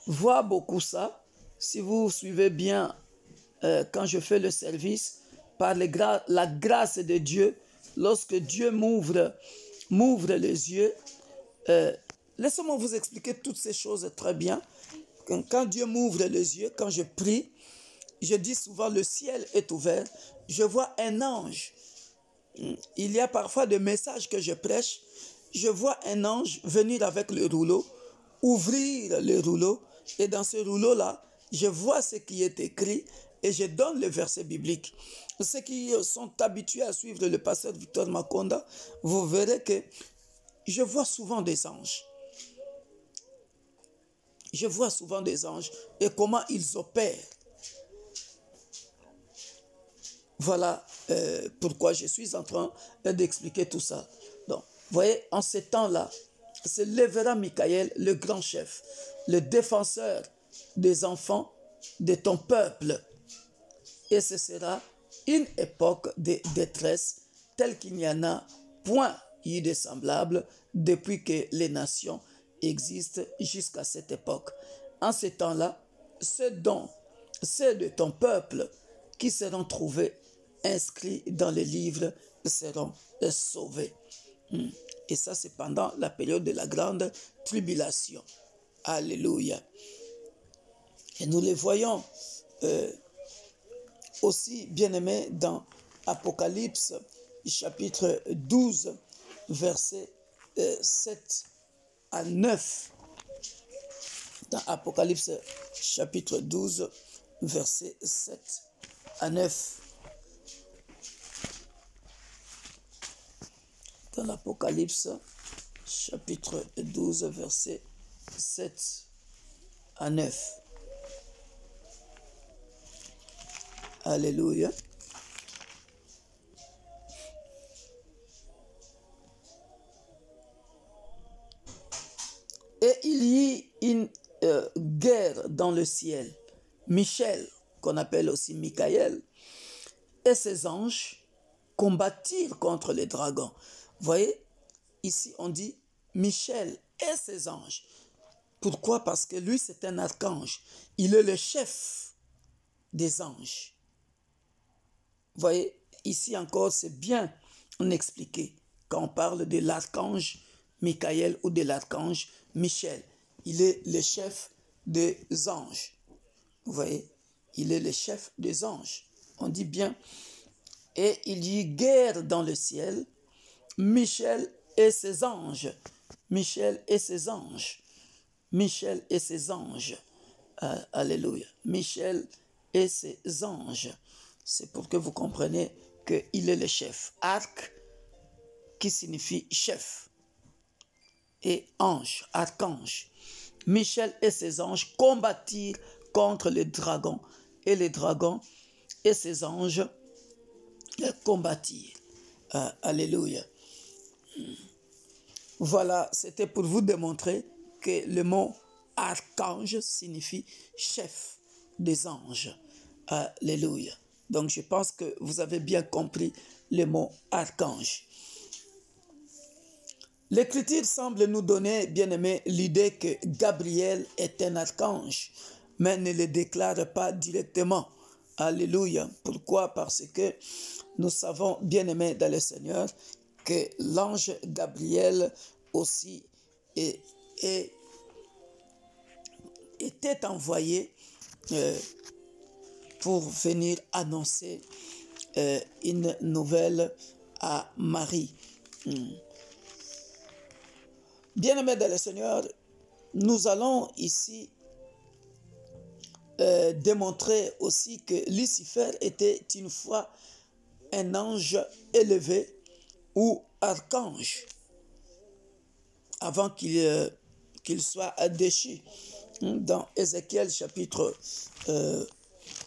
[SPEAKER 2] vois beaucoup ça. Si vous suivez bien, quand je fais le service, par la grâce de Dieu, lorsque Dieu m'ouvre les yeux, laissez-moi vous expliquer toutes ces choses très bien. Quand Dieu m'ouvre les yeux, quand je prie, je dis souvent le ciel est ouvert, je vois un ange. Il y a parfois des messages que je prêche, je vois un ange venir avec le rouleau, ouvrir le rouleau, et dans ce rouleau-là, je vois ce qui est écrit et je donne le verset biblique. Ceux qui sont habitués à suivre le pasteur Victor Makonda, vous verrez que je vois souvent des anges. Je vois souvent des anges et comment ils opèrent. Voilà pourquoi je suis en train d'expliquer tout ça. Donc, vous voyez, en ces temps-là, se lèvera Michael, le grand chef, le défenseur des enfants de ton peuple. Et ce sera une époque de détresse telle qu'il n'y en a point eu de semblable depuis que les nations existent jusqu'à cette époque. En ces temps-là, ceux de ton peuple qui seront trouvés inscrits dans les livres seront sauvés. Et ça, c'est pendant la période de la grande tribulation. Alléluia. Et nous les voyons aussi, bien-aimés, dans Apocalypse, chapitre 12, versets 7 à 9. Dans Apocalypse, chapitre 12, versets 7 à 9. Dans l'Apocalypse, chapitre 12, versets 7 à 9. Alléluia. Et il y eut une guerre dans le ciel. Michel, qu'on appelle aussi Michael, et ses anges combattirent contre les dragons. Vous voyez, ici on dit Michel et ses anges. Pourquoi? Parce que lui, c'est un archange. Il est le chef des anges. Vous voyez, ici encore, c'est bien expliqué quand on parle de l'archange Michael ou de l'archange Michel. Il est le chef des anges. Vous voyez, il est le chef des anges. On dit bien, et il y eut guerre dans le ciel, Michel et ses anges. Michel et ses anges. Michel et ses anges. Alléluia. Michel et ses anges. C'est pour que vous compreniez qu'il est le chef. Arc, qui signifie chef. Et ange, archange. Michel et ses anges combattirent contre les dragons. Et les dragons et ses anges combattirent. Alléluia. Voilà, c'était pour vous démontrer que le mot archange signifie chef des anges. Alléluia. Donc je pense que vous avez bien compris le mot archange. L'Écriture semble nous donner, bien-aimés, l'idée que Gabriel est un archange, mais ne le déclare pas directement. Alléluia. Pourquoi? Parce que nous savons, bien-aimés dans le Seigneur, que l'ange Gabriel aussi était envoyé pour venir annoncer une nouvelle à Marie. Bien-aimés dans le Seigneur, nous allons ici démontrer aussi que Lucifer était une fois un ange élevé ou archange avant qu'il soit déchu. Dans Ézéchiel chapitre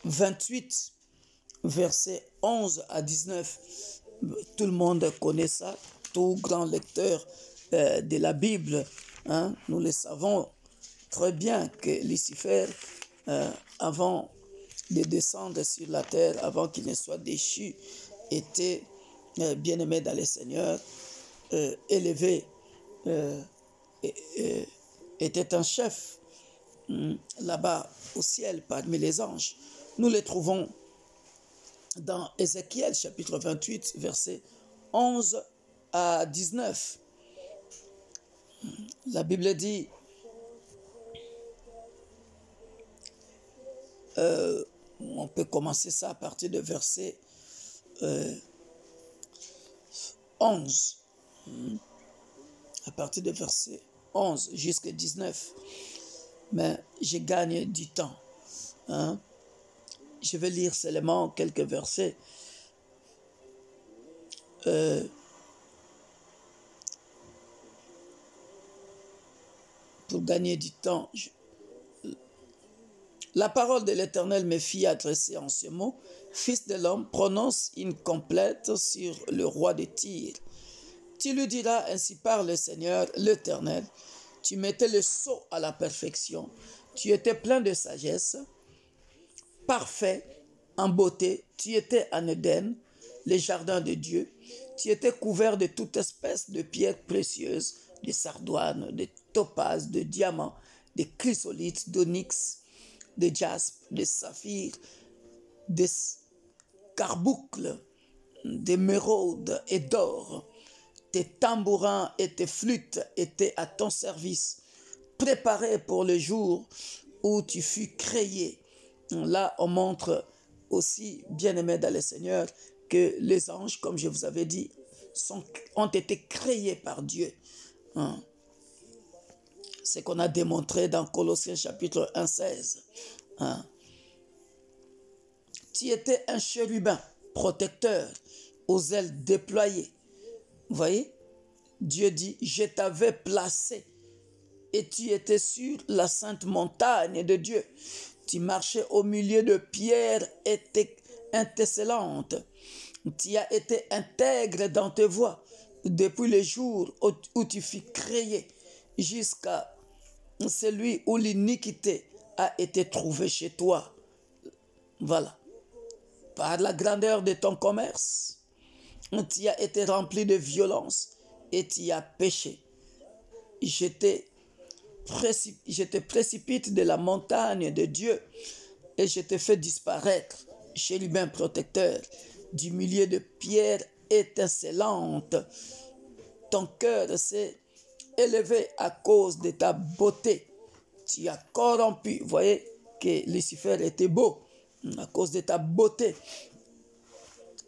[SPEAKER 2] 28, versets 11 à 19, tout le monde connaît ça, tout grand lecteur de la Bible, nous le savons très bien que Lucifer, avant de descendre sur la terre, avant qu'il ne soit déchu, était bien-aimé dans le Seigneur, élevé, était un chef là-bas au ciel parmi les anges. Nous le trouvons dans Ézéchiel chapitre 28, versets 11 à 19. La Bible dit, on peut commencer ça à partir de verset 11. À partir de verset 11 jusqu'à 19. Mais je gagne du temps. Je vais lire seulement quelques versets. Pour gagner du temps, la parole de l'Éternel me fit adresser en ce mot: Fils de l'homme, prononce une complète sur le roi de Tyr. Tu lui diras: ainsi parle le Seigneur, l'Éternel. Tu mettais le sceau à la perfection. Tu étais plein de sagesse, parfait en beauté. Tu étais en Éden, le jardin de Dieu. Tu étais couvert de toute espèce de pierres précieuses, de sardoine, de topaz, de diamants, de chrysolites, d'onyx, de jaspe, de saphir, de carboucle, d'émeraude et d'or. Tes tambourins et tes flûtes étaient à ton service, préparés pour le jour où tu fus créé. Là, on montre aussi, bien-aimés dans le Seigneur, que les anges, comme je vous avais dit, ont été créés par Dieu. C'est ce qu'on a démontré dans Colossiens chapitre 1, 16. Tu étais un chérubin protecteur aux ailes déployées. Vous voyez, Dieu dit, je t'avais placé et tu étais sur la sainte montagne de Dieu. Tu marchais au milieu de pierres étincelantes. Tu as été intègre dans tes voies depuis le jour où tu fus créé jusqu'à celui où l'iniquité a été trouvée chez toi. Voilà. Par la grandeur de ton commerce, tu as été rempli de violence et tu as péché. Je te précipite de la montagne de Dieu et je te fais disparaître, chérubin protecteur, du milieu de pierres étincelantes. Ton cœur s'est élevé à cause de ta beauté. Tu as corrompu. Vous voyez que Lucifer était beau à cause de ta beauté.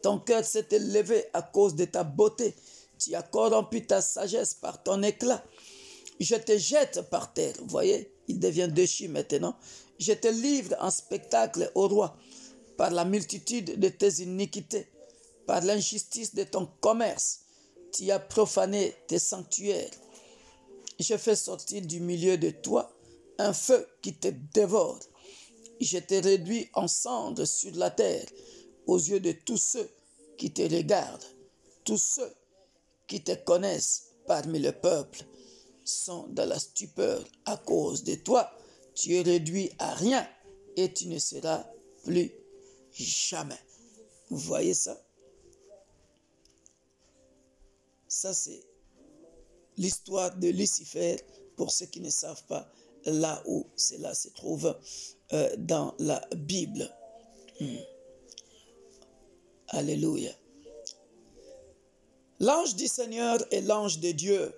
[SPEAKER 2] Ton cœur s'est élevé à cause de ta beauté. Tu as corrompu ta sagesse par ton éclat. Je te jette par terre. Vous voyez, il devient déchu maintenant. Je te livre en spectacle au roi par la multitude de tes iniquités, par l'injustice de ton commerce. Tu as profané tes sanctuaires. Je fais sortir du milieu de toi un feu qui te dévore. Je te réduis en cendres sur la terre aux yeux de tous ceux qui te regardent. Tous ceux qui te connaissent parmi le peuple sont dans la stupeur à cause de toi. Tu es réduit à rien et tu ne seras plus jamais. Vous voyez ça? Ça, c'est l'histoire de Lucifer, pour ceux qui ne savent pas, là où cela se trouve dans la Bible. Alléluia. L'ange du Seigneur et l'ange de Dieu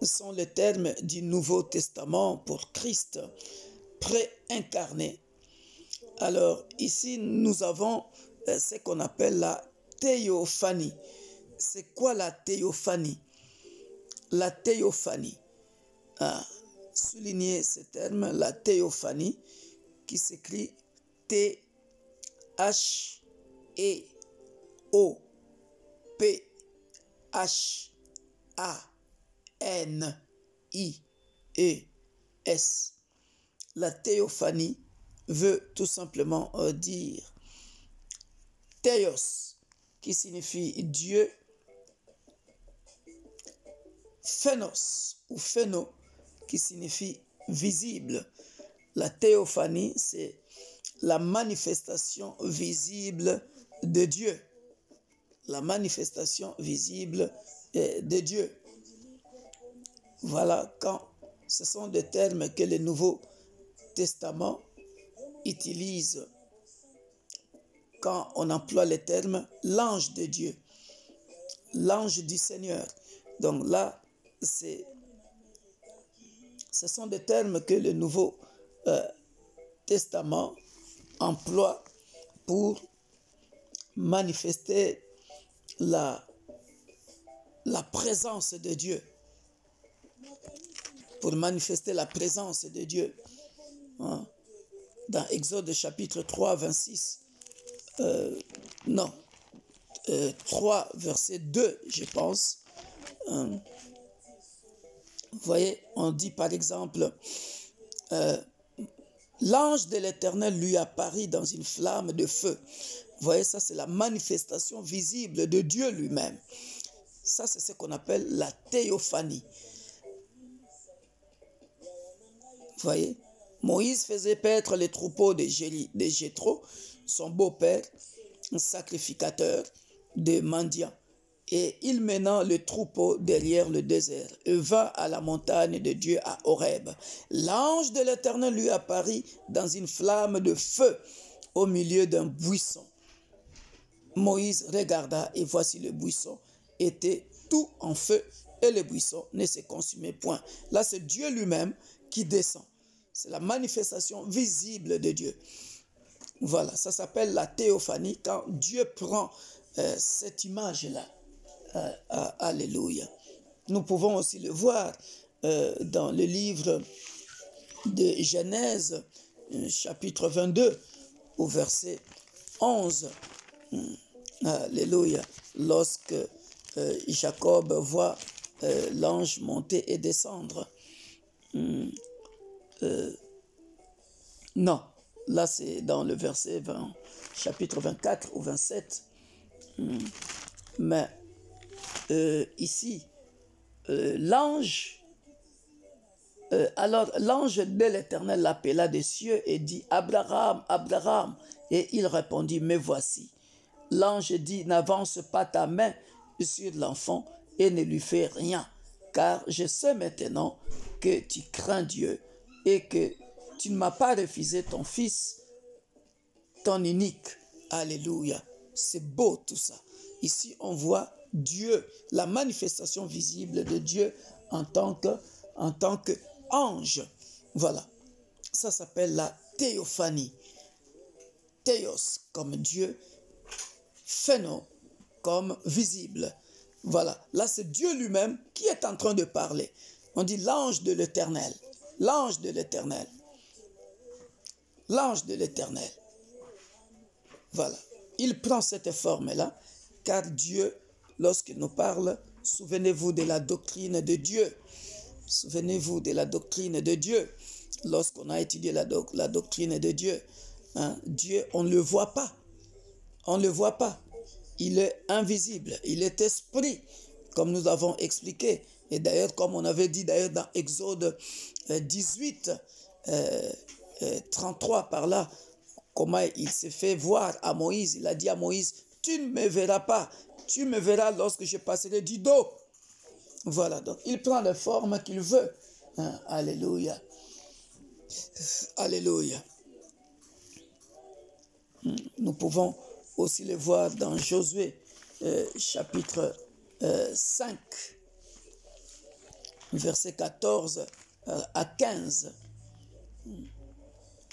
[SPEAKER 2] sont les termes du Nouveau Testament pour Christ pré-incarné. Alors ici, nous avons ce qu'on appelle la théophanie. C'est quoi la théophanie? La théophanie. Soulignez ce terme, la théophanie, qui s'écrit T-H-E-O-P-H-A-N-I-E-S. La théophanie veut tout simplement dire théos, qui signifie Dieu, phénos ou phéno, qui signifie visible. La théophanie, c'est la manifestation visible de Dieu. La manifestation visible de Dieu. Voilà, quand ce sont des termes que le Nouveau Testament utilise quand on emploie le terme l'ange de Dieu, l'ange du Seigneur. Donc là, ce sont des termes que le Nouveau Testament emploie pour manifester la présence de Dieu. Pour manifester la présence de Dieu. Dans Exode chapitre 3, 26, 3, verset 2, je pense. Vous voyez, on dit par exemple, l'ange de l'Éternel lui apparut dans une flamme de feu. Vous voyez, ça c'est la manifestation visible de Dieu lui-même. Ça c'est ce qu'on appelle la théophanie. Vous voyez, Moïse faisait paître les troupeaux de Jéthro, son beau-père, un sacrificateur de mendiants. Et il mena le troupeau derrière le désert et vint à la montagne de Dieu à Horeb. L'ange de l'Éternel lui apparut dans une flamme de feu au milieu d'un buisson. Moïse regarda et voici le buisson était tout en feu et le buisson ne se consumait point. Là, c'est Dieu lui-même qui descend. C'est la manifestation visible de Dieu. Voilà, ça s'appelle la théophanie quand Dieu prend cette image-là. Alléluia. Nous pouvons aussi le voir dans le livre de Genèse, chapitre 22, au verset 11. Alléluia. Lorsque Jacob voit l'ange monter et descendre. Non, là c'est dans le verset 20, chapitre 24 ou 27. Mais ici, l'ange, alors l'ange de l'Éternel l'appela des cieux et dit, Abraham, Abraham. Et il répondit, me voici. L'ange dit, n'avance pas ta main sur l'enfant et ne lui fais rien, car je sais maintenant que tu crains Dieu et que tu ne m'as pas refusé ton fils, ton unique. Alléluia. C'est beau tout ça. Ici, on voit Dieu, la manifestation visible de Dieu en tant qu'ange. Voilà. Ça s'appelle la théophanie. Théos comme Dieu, phéno comme visible. Voilà. Là, c'est Dieu lui-même qui est en train de parler. On dit l'ange de l'Éternel. L'ange de l'Éternel. L'ange de l'Éternel. Voilà. Il prend cette forme-là, car Dieu, lorsqu'il nous parle, souvenez-vous de la doctrine de Dieu. Souvenez-vous de la doctrine de Dieu. Lorsqu'on a étudié la doctrine de Dieu, Dieu, on ne le voit pas. On ne le voit pas. Il est invisible. Il est esprit, comme nous avons expliqué. Et d'ailleurs, comme on avait dit d'ailleurs dans Exode 18, 33 par là, comment il s'est fait voir à Moïse. Il a dit à Moïse, tu ne me verras pas. Tu me verras lorsque je passerai du dos. Voilà, donc il prend la forme qu'il veut. Hein, alléluia. Alléluia. Nous pouvons aussi le voir dans Josué chapitre 5, verset 14 à 15.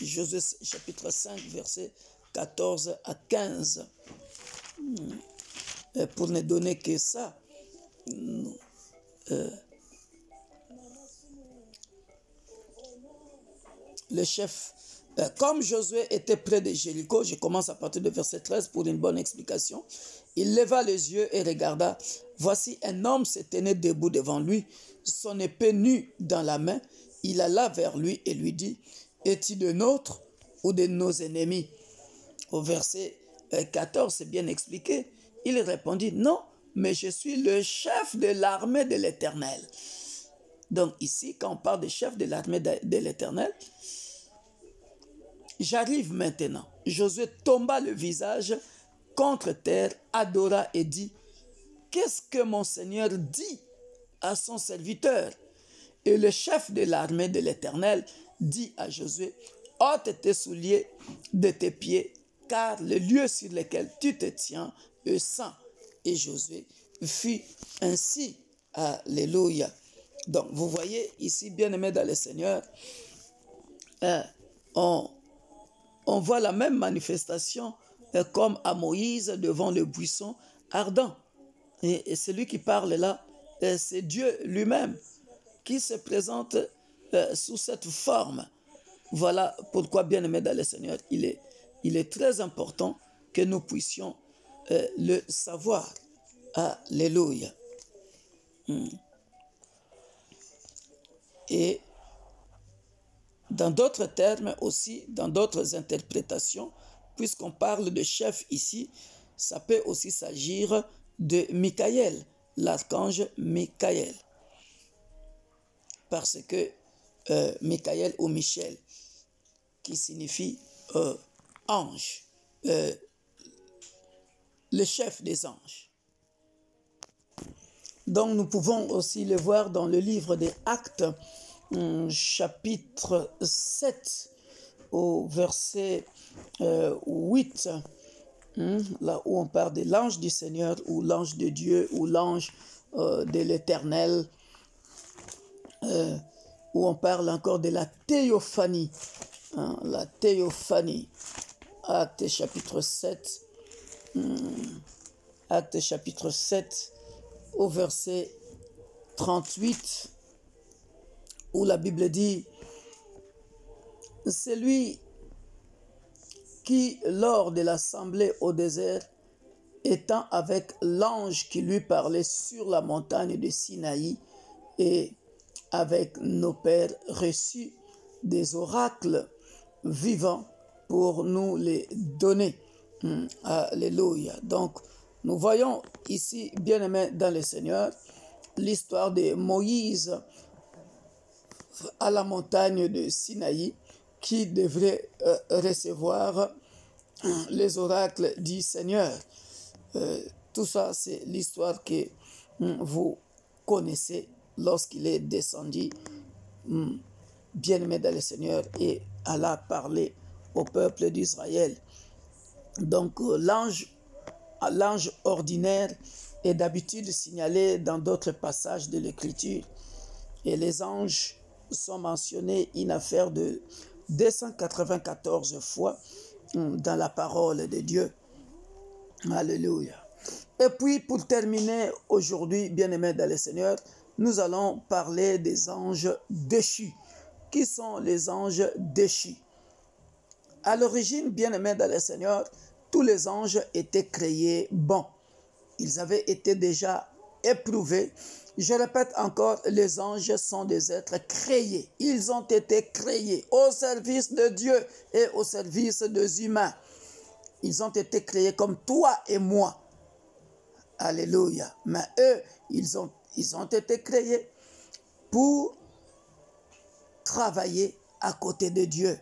[SPEAKER 2] Josué chapitre 5, verset 14 à 15. Pour ne donner que ça, le chef, comme Josué était près de Jéricho, je commence à partir de verset 13 pour une bonne explication, il leva les yeux et regarda. Voici un homme se tenait debout devant lui, son épée nue dans la main. Il alla vers lui et lui dit, es-tu de nôtres ou de nos ennemis? Au verset 14, c'est bien expliqué. Il répondit, non, mais je suis le chef de l'armée de l'Éternel. Donc ici, quand on parle de chef de l'armée de l'Éternel, j'arrive maintenant. Josué tomba le visage contre terre, adora et dit, qu'est-ce que mon Seigneur dit à son serviteur? Et le chef de l'armée de l'Éternel dit à Josué, ôte tes souliers de tes pieds, car le lieu sur lequel tu te tiens est saint. Et Josué fit ainsi. Alléluia. Donc, vous voyez ici, bien-aimés dans le Seigneur, on voit la même manifestation comme à Moïse devant le buisson ardent. Et celui qui parle là, c'est Dieu lui-même qui se présente sous cette forme. Voilà pourquoi, bien-aimés dans le Seigneur, il est très important que nous puissions le savoir. Alléluia. Et dans d'autres termes aussi, dans d'autres interprétations, puisqu'on parle de chef ici, ça peut aussi s'agir de Michaël, l'archange Michaël. Parce que Michaël ou Michel, qui signifie ange, le chef des anges. Donc nous pouvons aussi le voir dans le livre des Actes, chapitre 7, au verset 8, là où on parle de l'ange du Seigneur, ou l'ange de Dieu, ou l'ange de l'Éternel, où on parle encore de la théophanie. La théophanie. Actes chapitre 7, Actes chapitre 7, au verset 38, où la Bible dit, c'est lui qui, lors de l'assemblée au désert, étant avec l'ange qui lui parlait sur la montagne de Sinaï, et avec nos pères reçus des oracles vivants pour nous les donner. Alléluia. Donc, nous voyons ici, bien-aimés dans le Seigneur, l'histoire de Moïse à la montagne de Sinaï, qui devrait recevoir les oracles du Seigneur. Tout ça, c'est l'histoire que vous connaissez lorsqu'il est descendu, bien-aimé dans le Seigneur, et alla parler au peuple d'Israël. Donc l'ange ordinaire est d'habitude signalé dans d'autres passages de l'Écriture, et les anges sont mentionnés une affaire de 294 fois dans la parole de Dieu. Alléluia. Et puis pour terminer aujourd'hui, bien-aimés dans le Seigneur, nous allons parler des anges déchus. Qui sont les anges déchus? À l'origine, bien-aimés dans le Seigneur, tous les anges étaient créés bons. Ils avaient été déjà éprouvés. Je répète encore, les anges sont des êtres créés. Ils ont été créés au service de Dieu et au service des humains. Ils ont été créés comme toi et moi. Alléluia. Mais eux, ils ont été créés pour travailler à côté de Dieu.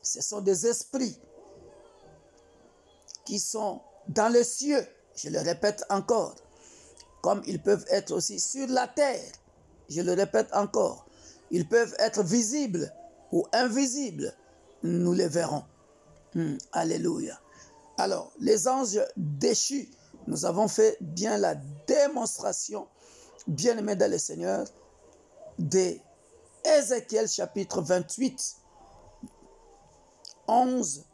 [SPEAKER 2] Ce sont des esprits qui sont dans les cieux. Je le répète encore. comme ils peuvent être aussi sur la terre. Je le répète encore, ils peuvent être visibles ou invisibles. Nous les verrons. Alléluia. Alors, les anges déchus, nous avons fait bien la démonstration, bien-aimés dans le Seigneur, d'Ézéchiel chapitre 28, 11,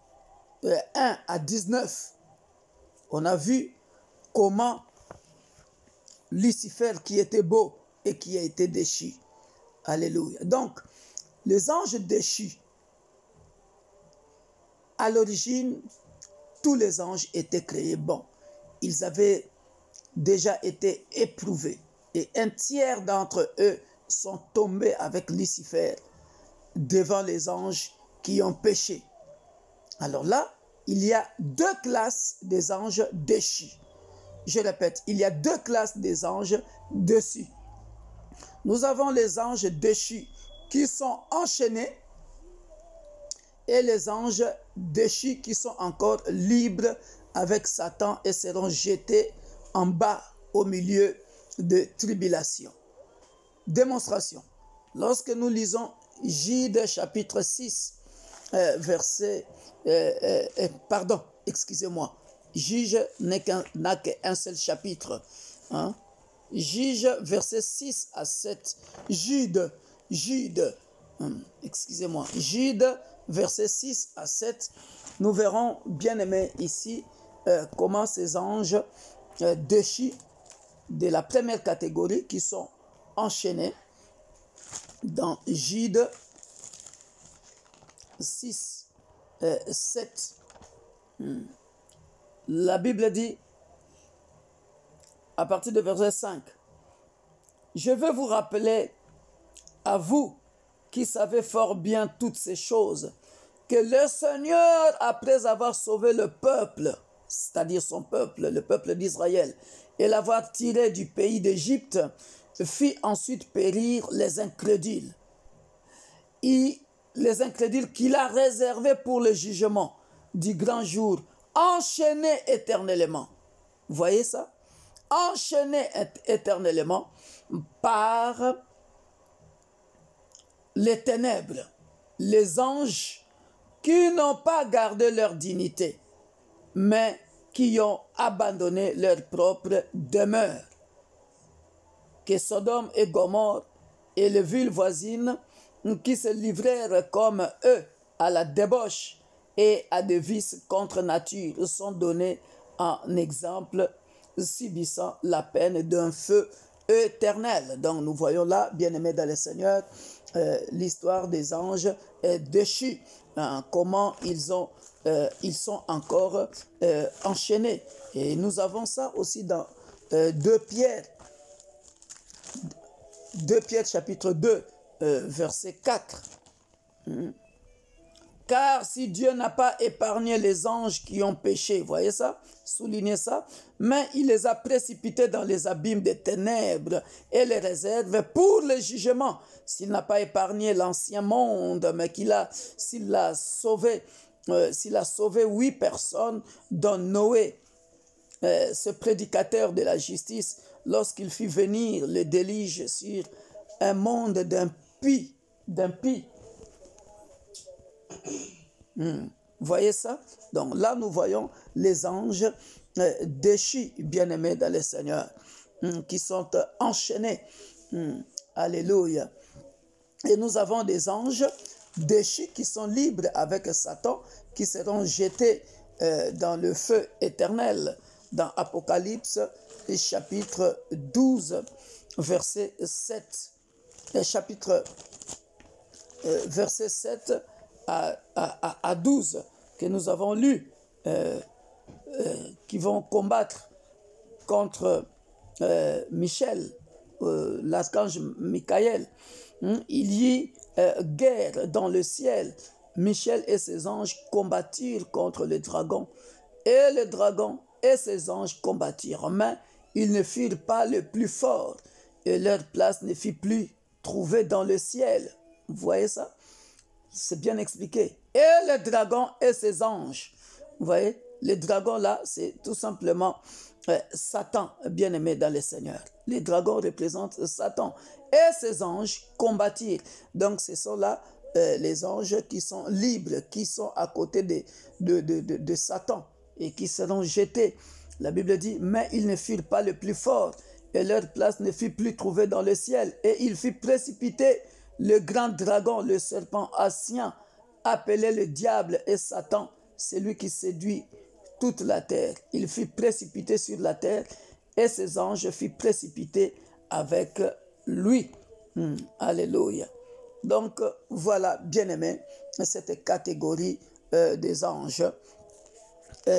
[SPEAKER 2] 1 à 19. On a vu comment Lucifer, qui était beau et qui a été déchu. Alléluia. Donc, les anges déchus, à l'origine, tous les anges étaient créés bons. Ils avaient déjà été éprouvés. Et un tiers d'entre eux sont tombés avec Lucifer devant les anges qui ont péché. Alors là, il y a deux classes des anges déchus. Je répète, il y a deux classes des anges déchus. Nous avons les anges déchus qui sont enchaînés et les anges déchus qui sont encore libres avec Satan et seront jetés en bas au milieu de tribulation. Démonstration. Lorsque nous lisons Jude chapitre 6, Juge n'a qu'un seul chapitre. Juge verset 6 à 7. Jude, verset 6 à 7. Nous verrons, bien aimés, ici, comment ces anges déchus de la première catégorie qui sont enchaînés dans Jude 6, 7. La Bible dit, à partir de verset 5, « Je veux vous rappeler, à vous qui savez fort bien toutes ces choses, que le Seigneur, après avoir sauvé le peuple, c'est-à-dire son peuple, le peuple d'Israël, et l'avoir tiré du pays d'Égypte, fit ensuite périr les incrédules. Et les incrédules qu'il a réservés pour le jugement du grand jour, enchaînés éternellement. » Vous voyez ça? Enchaînés éternellement par les ténèbres, les anges qui n'ont pas gardé leur dignité, mais qui ont abandonné leur propre demeure. Que Sodome et Gomorrhe et les villes voisines qui se livrèrent comme eux à la débauche et à des vices contre nature sont donnés en exemple, subissant la peine d'un feu éternel. Donc nous voyons là, bien-aimés dans le Seigneur, l'histoire des anges déchus, comment ils sont encore enchaînés. Et nous avons ça aussi dans 2 Pierre chapitre 2, verset 4. Car si Dieu n'a pas épargné les anges qui ont péché, voyez ça, soulignez ça, mais il les a précipités dans les abîmes des ténèbres et les réserve pour le jugement. S'il n'a pas épargné l'ancien monde, mais s'il a sauvé 8 personnes, dont Noé, ce prédicateur de la justice, lorsqu'il fit venir le déluge sur un monde d'impies. Voyez ça? Donc là, nous voyons les anges déchus, bien-aimés dans le Seigneur, qui sont enchaînés. Alléluia. Et nous avons des anges déchus qui sont libres avec Satan, qui seront jetés dans le feu éternel. Dans Apocalypse, chapitre 12, verset 7. Chapitre verset 7 à 12, que nous avons lu, qui vont combattre contre Michel, l'archange Michael. Il y a guerre dans le ciel. Michel et ses anges combattirent contre le dragon. Et le dragon et ses anges combattirent. Mais ils ne furent pas les plus forts. Et leur place ne fut plus trouvée dans le ciel. Vous voyez ça? C'est bien expliqué. Et le dragon et ses anges. Vous voyez? Les dragons là, c'est tout simplement Satan, bien-aimé dans le Seigneur. Les dragons représentent Satan et ses anges combattirent. Donc ce sont là les anges qui sont libres, qui sont à côté de Satan et qui seront jetés. La Bible dit, mais ils ne furent pas les plus forts et leur place ne fut plus trouvée dans le ciel. Et il fut précipité le grand dragon, le serpent ancien, appelé le diable et Satan, celui qui séduit toute la terre. Il fut précipité sur la terre et ses anges furent précipités avec lui. Alléluia. Donc voilà, bien-aimé, cette catégorie des anges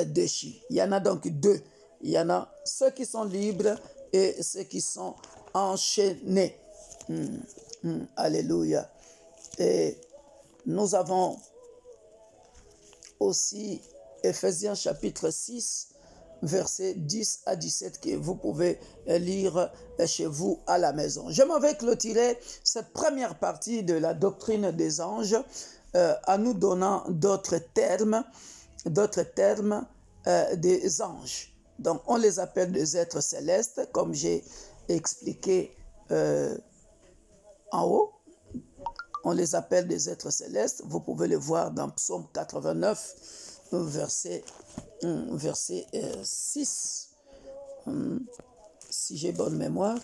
[SPEAKER 2] déchus. Il y en a donc deux. Il y en a ceux qui sont libres et ceux qui sont enchaînés. Alléluia. Et nous avons aussi Ephésiens chapitre 6, versets 10 à 17 que vous pouvez lire chez vous à la maison. Je m'en vais clôturer cette première partie de la doctrine des anges en nous donnant d'autres termes des anges. Donc on les appelle des êtres célestes, comme j'ai expliqué en haut. On les appelle des êtres célestes. Vous pouvez le voir dans Psaume 89, verset 6. Si j'ai bonne mémoire,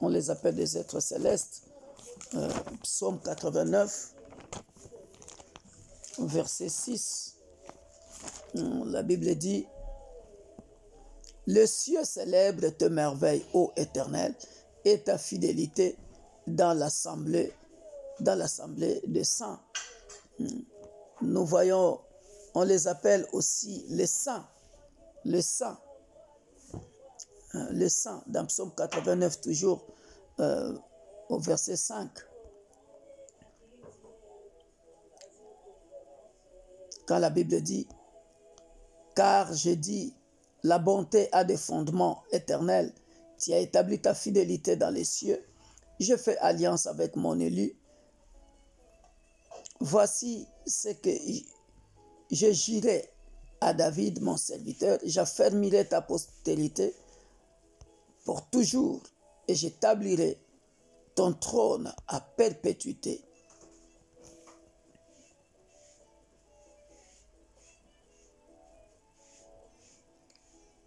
[SPEAKER 2] on les appelle des êtres célestes. Psaume 89, verset 6. La Bible dit, « Le ciel célèbre tes merveilles, ô Éternel, et ta fidélité dans l'assemblée des saints. » Nous voyons, on les appelle aussi les saints. Les saints. Les saints, dans Psaume 89, toujours au verset 5. Quand la Bible dit, « Car j'ai dit, la bonté a des fondements éternels, tu as établi ta fidélité dans les cieux, je fais alliance avec mon élu. Voici ce que je jurai à David, mon serviteur, j'affermirai ta postérité pour toujours et j'établirai ton trône à perpétuité. »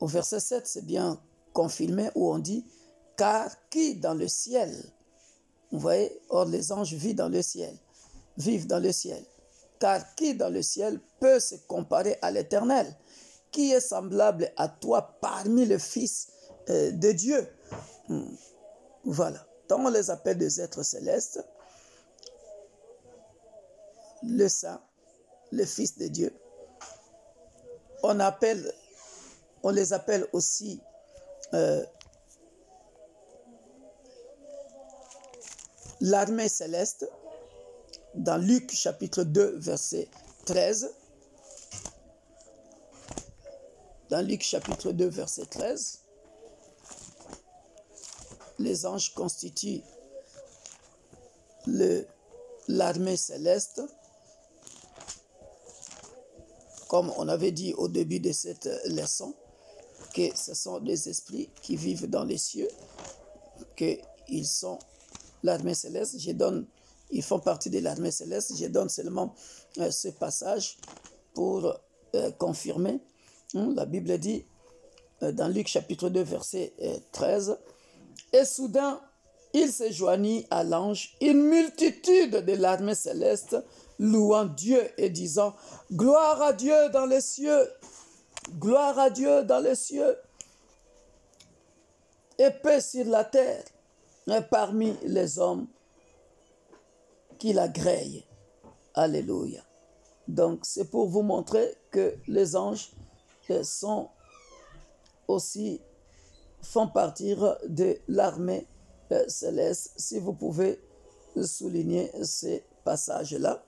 [SPEAKER 2] Au verset 7, c'est bien confirmé où on dit, « Car qui dans le ciel ?» Vous voyez, or les anges vivent dans le ciel. Car qui dans le ciel peut se comparer à l'Éternel? Qui est semblable à toi parmi les fils de Dieu? Voilà. Donc on les appelle des êtres célestes, le saint, le fils de Dieu. On les appelle aussi l'armée céleste, dans Luc chapitre 2, verset 13. Dans Luc chapitre 2, verset 13, les anges constituent l'armée céleste. Comme on avait dit au début de cette leçon, que ce sont des esprits qui vivent dans les cieux, qu'ils sont l'armée céleste. Ils font partie de l'armée céleste. Je donne seulement ce passage pour confirmer. La Bible dit, dans Luc chapitre 2, verset 13, « Et soudain, il se joignit à l'ange une multitude de l'armée céleste, louant Dieu et disant, « Gloire à Dieu dans les cieux, gloire à Dieu dans les cieux, et paix sur la terre, et parmi les hommes qui l'agréent. » Alléluia. Donc, c'est pour vous montrer que les anges font partie de l'armée céleste. Si vous pouvez souligner ces passages-là.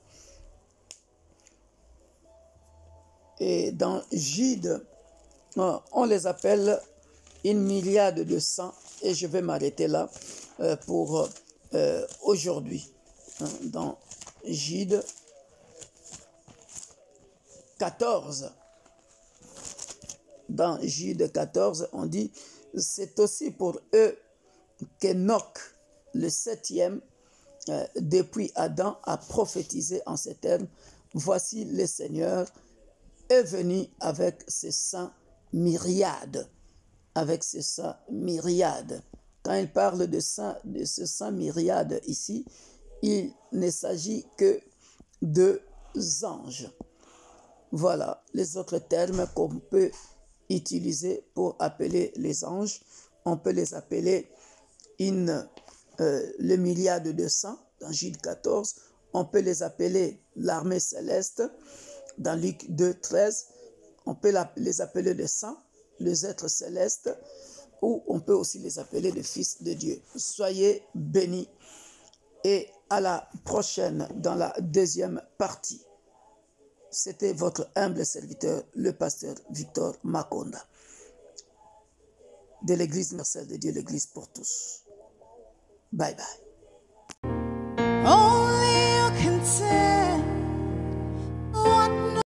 [SPEAKER 2] Et dans Jude, on les appelle une myriade de saints. Et je vais m'arrêter là pour aujourd'hui. Dans Jude 14. dans Jude 14, on dit, c'est aussi pour eux qu'Enoch, le 7e, depuis Adam, a prophétisé en ces termes, voici le Seigneur est venu avec ses saints myriades. Avec ses saints myriades. Quand il parle de ce saint myriade ici, il ne s'agit que de anges. Voilà les autres termes qu'on peut utiliser pour appeler les anges. On peut les appeler le myriade de saints dans Jude 14. On peut les appeler l'armée céleste dans Luc 2, 13. On peut les appeler les saints, les êtres célestes, ou on peut aussi les appeler les fils de Dieu. Soyez bénis et à la prochaine dans la deuxième partie. C'était votre humble serviteur, le pasteur Victor Makonda, de l'Église universelle de Dieu, l'Église pour tous. Bye bye.
[SPEAKER 1] Oh,